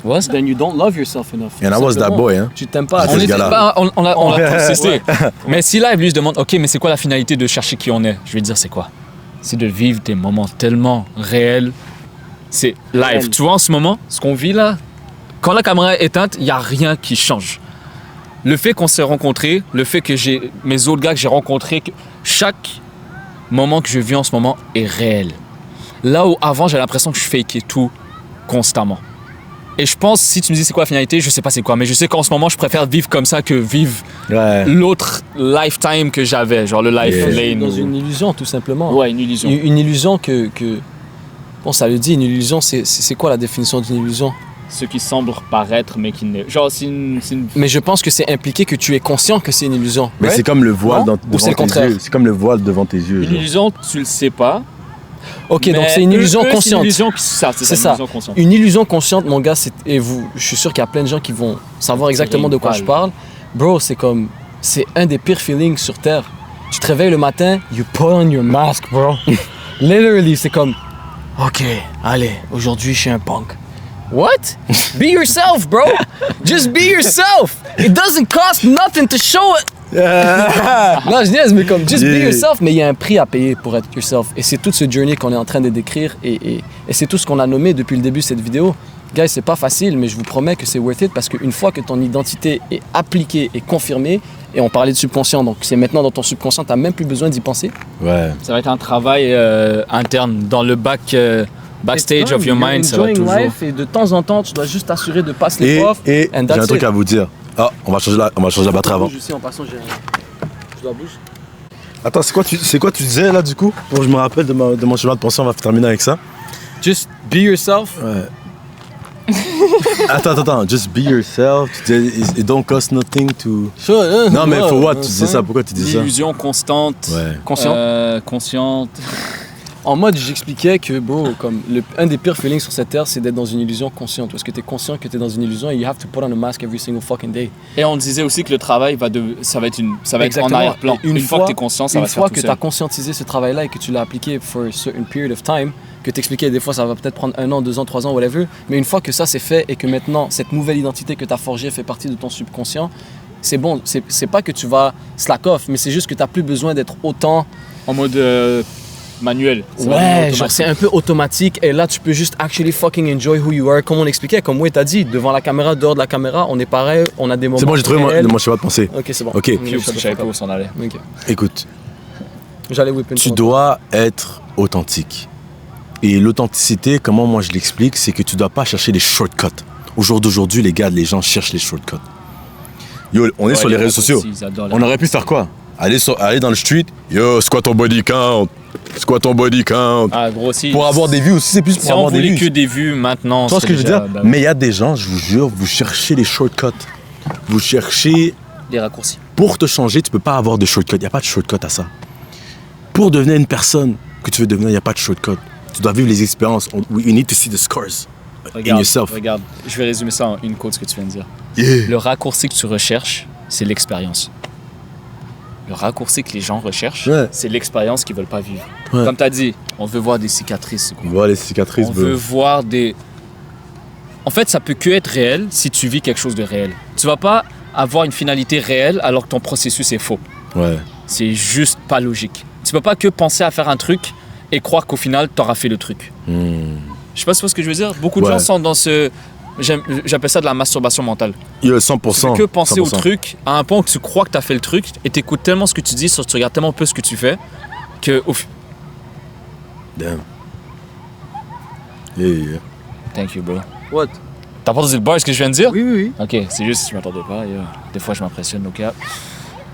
Tu vois ça? Then you don't love yourself enough. And I was that Simplement. boy, hein. Tu t'aimes pas. J'étais On ce était gars-là. pas, on l'a tous testé. Ouais. Mais si là, lui se demande, ok, mais c'est quoi la finalité de chercher qui on est? Je vais te dire, c'est quoi? C'est de vivre des moments tellement réels. C'est live. Réel. Tu vois, en ce moment, ce qu'on vit là, quand la caméra est éteinte, il n'y a rien qui change. Le fait qu'on s'est rencontrés, le fait que j'ai mes autres gars que j'ai rencontrés, que chaque moment que je vis en ce moment est réel. Là où avant, j'ai l'impression que je fakais tout constamment. Et je pense, si tu me dis c'est quoi la finalité, je sais pas c'est quoi, mais je sais qu'en ce moment, je préfère vivre comme ça que vivre Ouais. l'autre lifetime que j'avais, genre le life Yeah. lane. Dans une illusion, tout simplement. Ouais, une illusion. Une illusion que... Bon, ça le dit, une illusion, c'est quoi la définition d'une illusion? Ce qui semble paraître, mais qui n'est. Genre, c'est une. Mais je pense que c'est impliqué que tu es conscient que c'est une illusion. Mais Ouais? c'est comme le voile Non? devant Ou c'est le tes contraire? yeux. C'est comme le voile devant tes yeux. Une genre. illusion, tu le sais pas. Ok, mais donc c'est une illusion eux, C'est consciente. une illusion, c'est C'est ça, ça. une illusion consciente. Une illusion consciente, mon gars, et vous, je suis sûr qu'il y a plein de gens qui vont savoir exactement de quoi je parle. Bro, c'est un des pires feelings sur Terre. Tu te réveilles le matin, you put on your mask, bro. Literally, c'est comme, ok, allez, aujourd'hui je suis un punk. What? Be yourself, bro. Just be yourself. It doesn't cost nothing to show it. Non, je niaise, mais comme, just be Yeah. yourself, mais il y a un prix à payer pour être yourself. Et c'est tout ce journey qu'on est en train de décrire et c'est tout ce qu'on a nommé depuis le début de cette vidéo. Guys, c'est pas facile, mais je vous promets que c'est worth it parce qu'une fois que ton identité est appliquée et confirmée, et on parlait de subconscient, donc c'est maintenant dans ton subconscient, t'as même plus besoin d'y penser. Ouais. Ça va être un travail interne dans le backstage of your mind. Ça va Enjoying toujours. life et de temps en temps, tu dois juste t'assurer de passer les Et profs. j'ai and un that's truc it. à vous dire. Ah, on va changer la batterie avant. Aussi, en passant, je dois bouger. Attends, c'est quoi tu disais là du coup? Pour que je me rappelle de mon chemin de pensée, on va terminer avec ça. Just be yourself. Ouais. Attends, just be yourself. Tu disais, it don't cost nothing to. Non, mais for what? Tu disais ça, pourquoi tu disais ça? L'illusion constante. Ouais. Conscient. Consciente. En mode, j'expliquais que, bro, comme un des pires feelings sur cette terre, c'est d'être dans une illusion consciente. Parce que t'es conscient que t'es dans une illusion et you have to put on a mask every single fucking day. Et on disait aussi que le travail ça va être en Exactement. arrière-plan. Et Une fois que tu es conscient, ça une va se faire fois tout que tu seul. as conscientisé ce travail-là et que tu l'as appliqué for a certain period of time, que t'expliquais des fois ça va peut-être prendre 1 an, 2 ans, 3 ans, whatever, mais une fois que ça c'est fait et que maintenant cette nouvelle identité que tu as forgée fait partie de ton subconscient, c'est bon, c'est pas que tu vas slack off, mais c'est juste que tu n'as plus besoin d'être autant... En mode manuel. C'est vraiment Ouais, automatique. genre c'est un peu automatique et là tu peux juste actually fucking enjoy who you are, comme on expliquait, comme Wade t'a dit, devant la caméra, dehors de la caméra, on est pareil, on a des moments... C'est bon, j'ai trouvé réels. mon schéma de pensée. Ok, c'est bon. Ok. Puis, parce que je savais pas où s'en allait. Ok. Écoute, J'allais whip une tu fois. dois être authentique. Et l'authenticité, comment moi je l'explique, c'est que tu dois pas chercher les shortcuts. Au jour d'aujourd'hui, les gars, les gens cherchent les shortcuts. Yo, on est sur les réseaux sociaux. Ils adorent les On aurait pu faire quoi? Aller dans le street, yo, c'est quoi ton body count? C'est quoi ton body count? Ah, gros, si. Pour avoir des vues aussi, c'est plus Si pour on avoir des voulait vues. que des vues maintenant. Tu vois ce que je veux déjà, dire? bah, Mais il y a des gens, je vous jure, vous cherchez les shortcuts. Vous cherchez... les raccourcis. Pour te changer, tu peux pas avoir de shortcut. Il n'y a pas de shortcut à ça. Pour devenir une personne que tu veux devenir, il n'y a pas de shortcut. Tu dois vivre les expériences. You need to see the scars in yourself. Regarde, je vais résumer ça en une quote, ce que tu viens de dire. Yeah. Le raccourci que tu recherches, c'est l'expérience. Le raccourci que les gens recherchent, Ouais. c'est l'expérience qu'ils veulent pas vivre. Ouais. Comme tu as dit, on veut voir des cicatrices. c'est cool. Voilà les cicatrices, On bro. veut voir des... En fait, ça peut que être réel si tu vis quelque chose de réel. Tu vas pas avoir une finalité réelle alors que ton processus est faux. Ouais. C'est juste pas logique. Tu peux pas que penser à faire un truc et croire qu'au final, tu auras fait le truc. Je sais pas si tu vois ce que je veux dire. Beaucoup de Ouais. gens sont dans ce... J'appelle ça de la masturbation mentale. Yo, Tu 100%. fais que penser 100%. au truc à un point où tu crois que tu as fait le truc et tu écoutes tellement ce que tu dis, tu regardes tellement peu ce que tu fais que... Damn. Yeah, yeah. Thank you, bro. What? T'as pas entendu le bar, ce que je viens de dire? Oui, oui, oui. Ok, c'est juste que je m'attendais pas. Des fois, je m'impressionne, donc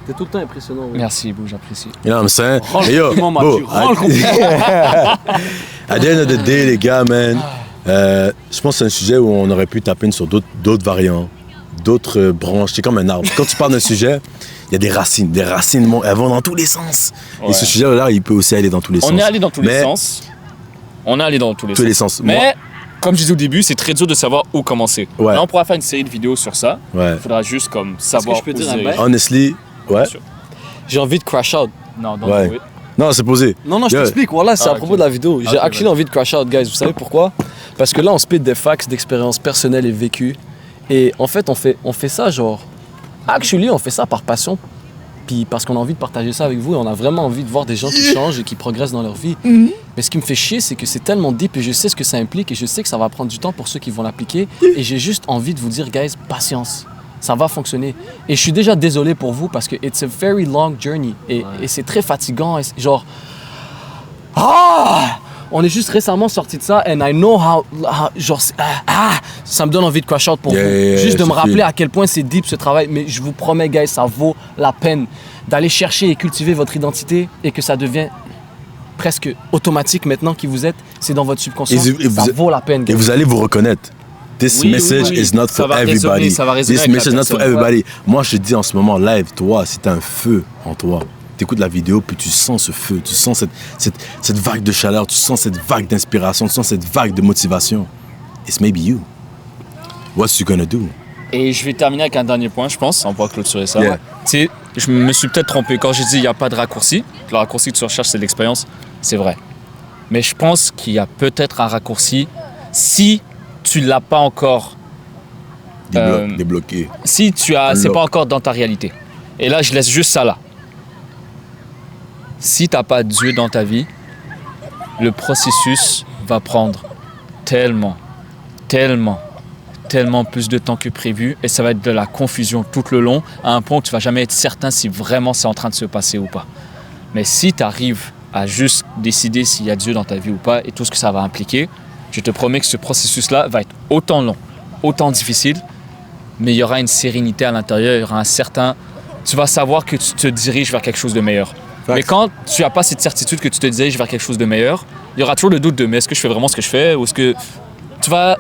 T'es tout le temps impressionnant. Oui. merci, bro, j'apprécie. You know what I'm saying? Range Hey, yo, le compliment, bro, Mathieu. Range le compliment. at the end of the day, les gars, man, je pense que c'est un sujet où on aurait pu taper sur d'autres variants, d'autres branches. C'est comme un arbre. Quand tu parles d'un sujet, il y a des racines. Des racines, elles vont dans tous les sens. Ouais. Et ce sujet-là, il peut aussi aller dans tous les sens. On est allé dans tous les Mais- sens. On est allé dans tous les Tous sens. les sens. Mais, comme je disais au début, c'est très dur de savoir où commencer. Ouais. Là, on pourra faire une série de vidéos sur ça. Ouais. Il faudra juste comme savoir je peux où dire un diriger. bail? Honestly, ouais. Bien sûr. J'ai envie de crash out. Non, don't Ouais. do it. Non, c'est posé. Non, non, je Yeah. t'explique. Voilà, c'est Ah, à propos ok. de la vidéo. J'ai Ok, actually envie de crash out, guys. Vous savez pourquoi? Parce que là, on spit des facts d'expériences personnelles et vécues. Et en fait, on fait ça genre... Actually, on fait ça par passion. Puis parce qu'on a envie de partager ça avec vous. Et on a vraiment envie de voir des gens qui changent et qui progressent dans leur vie. Mais ce qui me fait chier, c'est que c'est tellement deep et je sais ce que ça implique et je sais que ça va prendre du temps pour ceux qui vont l'appliquer. Et j'ai juste envie de vous dire, guys, patience. Ça va fonctionner. Et je suis déjà désolé pour vous parce que it's a very long journey. Et c'est très fatigant. Et genre... Ah! On est juste récemment sorti de ça and I know genre, ça me donne envie de crash out pour Yeah, vous. yeah, yeah, Juste de je me rappeler feel. à quel point c'est deep ce travail. Mais je vous promets, guys, ça vaut la peine d'aller chercher et cultiver votre identité et que ça devient presque automatique maintenant qui vous êtes. C'est dans votre subconscient. Et Ça vaut la peine, Et guys. vous allez vous reconnaître. This Oui, message oui, oui. is not Ça for va résonner, everybody. ça va résonner This avec la message is not for personne. everybody. Moi, je te dis en ce moment, live, toi, c'est un feu en toi. Tu écoutes la vidéo, puis tu sens ce feu, tu sens cette vague de chaleur, tu sens cette vague d'inspiration, tu sens cette vague de motivation. It's maybe you. What's you gonna do? Et je vais terminer avec un dernier point, je pense. On pourra clôturer ça. Yeah. Tu sais, je me suis peut-être trompé quand j'ai dit il n'y a pas de raccourci. Le raccourci que tu recherches, c'est l'expérience. C'est vrai. Mais je pense qu'il y a peut-être un raccourci si tu l'as pas encore. Débloqué. Si tu as, c'est Unlock. pas encore dans ta réalité. Et là, je laisse juste ça là. Si t'as pas Dieu dans ta vie, le processus va prendre tellement plus de temps que prévu et ça va être de la confusion tout le long à un point où tu vas jamais être certain si vraiment c'est en train de se passer ou pas. Mais si tu arrives à juste décider s'il y a Dieu dans ta vie ou pas et tout ce que ça va impliquer, je te promets que ce processus-là va être autant long, autant difficile, mais il y aura une sérénité à l'intérieur, il y aura un certain... Tu vas savoir que tu te diriges vers quelque chose de meilleur. Mais quand tu n'as pas cette certitude que tu te diriges vers quelque chose de meilleur, il y aura toujours le doute de mais est-ce que je fais vraiment ce que je fais ou est-ce que tu vas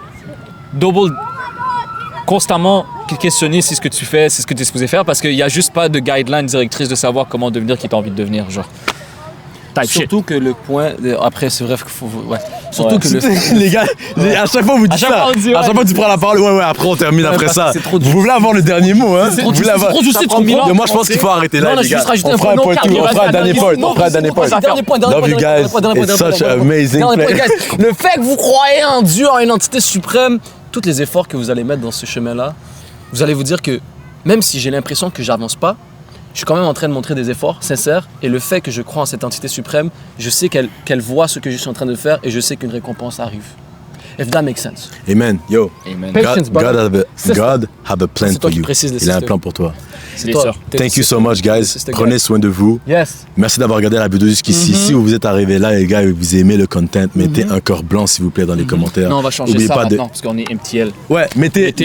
constamment questionner si ce que tu fais, c'est ce que tu es supposé faire parce qu'il n'y a juste pas de guideline directrice de savoir comment devenir qui tu as envie de devenir. Genre. Type shit. Surtout que le point... Après, c'est vrai qu'il faut... Ouais. Surtout Ouais. que le... Les gars, à chaque fois vous dites chaque ça. fois, on dit, ouais. À chaque fois tu prends la parole, ouais, après on termine après parce ça. que c'est trop Vous voulez avoir le dernier mot, hein? trop Vous voulez juste, avoir- c'est trop juste, c'est trop Mais mille ans moi je pense qu'il faut arrêter là, Non, non, les je vais gars. juste rajouter On un fera un point. point Non, tout, on calme, fera un vas-y, dernier vas-y, point, non, on fera un dernier point. Dernier point, dernier Love point, you dernier guys. point, dernier point, It's dernier such point, an dernier amazing point. Dernier play. point, guys. Le fait que vous croyez en Dieu, en une entité suprême, tous les efforts que vous allez mettre dans ce chemin-là, vous allez vous dire que même si j'ai l'impression que j'avance pas, je suis quand même en train de montrer des efforts sincères et le fait que je crois en cette entité suprême, je sais qu'elle voit ce que je suis en train de faire et je sais qu'une récompense arrive. If that makes sense. Amen. Yo, Amen. Patience, brother. God have a plan C'est for toi qui you. précises les Il a un sisters. plan pour toi. C'est des toi. sœurs. T'es Thank le you so much, guys. sister guy. Prenez soin de vous. Yes. Merci d'avoir regardé la vidéo jusqu'ici. Si vous êtes arrivé là, les gars, et vous aimez le content, mettez un cœur blanc, s'il vous plaît, dans les commentaires. Non, on va changer Oubliez ça pas maintenant parce qu'on est MTL. Ouais, mettez C'est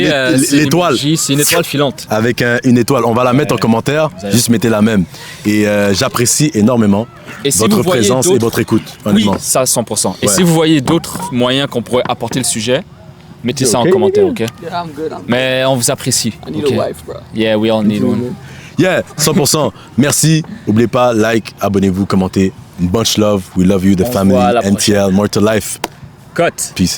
l'étoile. l'emoji, c'est une étoile filante. Avec une étoile. On va la mettre en commentaire. allez. Juste mettez la même. Et j'apprécie énormément Et si votre vous voyez présence et d'autres- votre écoute. Oui, Honnêtement. ça 100%. Et Ouais. si vous voyez d'autres moyens qu'on pourrait apporter le sujet, mettez ça en commentaire, ok? Yeah, I'm good. Mais on vous apprécie. I need ok? a wife, bro. Yeah, we all need one. Yeah, 100%. Merci. N'oubliez pas, like, abonnez-vous, commentez. Much love. We love you, the On se family, voit à la NTL, more to life. Cut. Peace.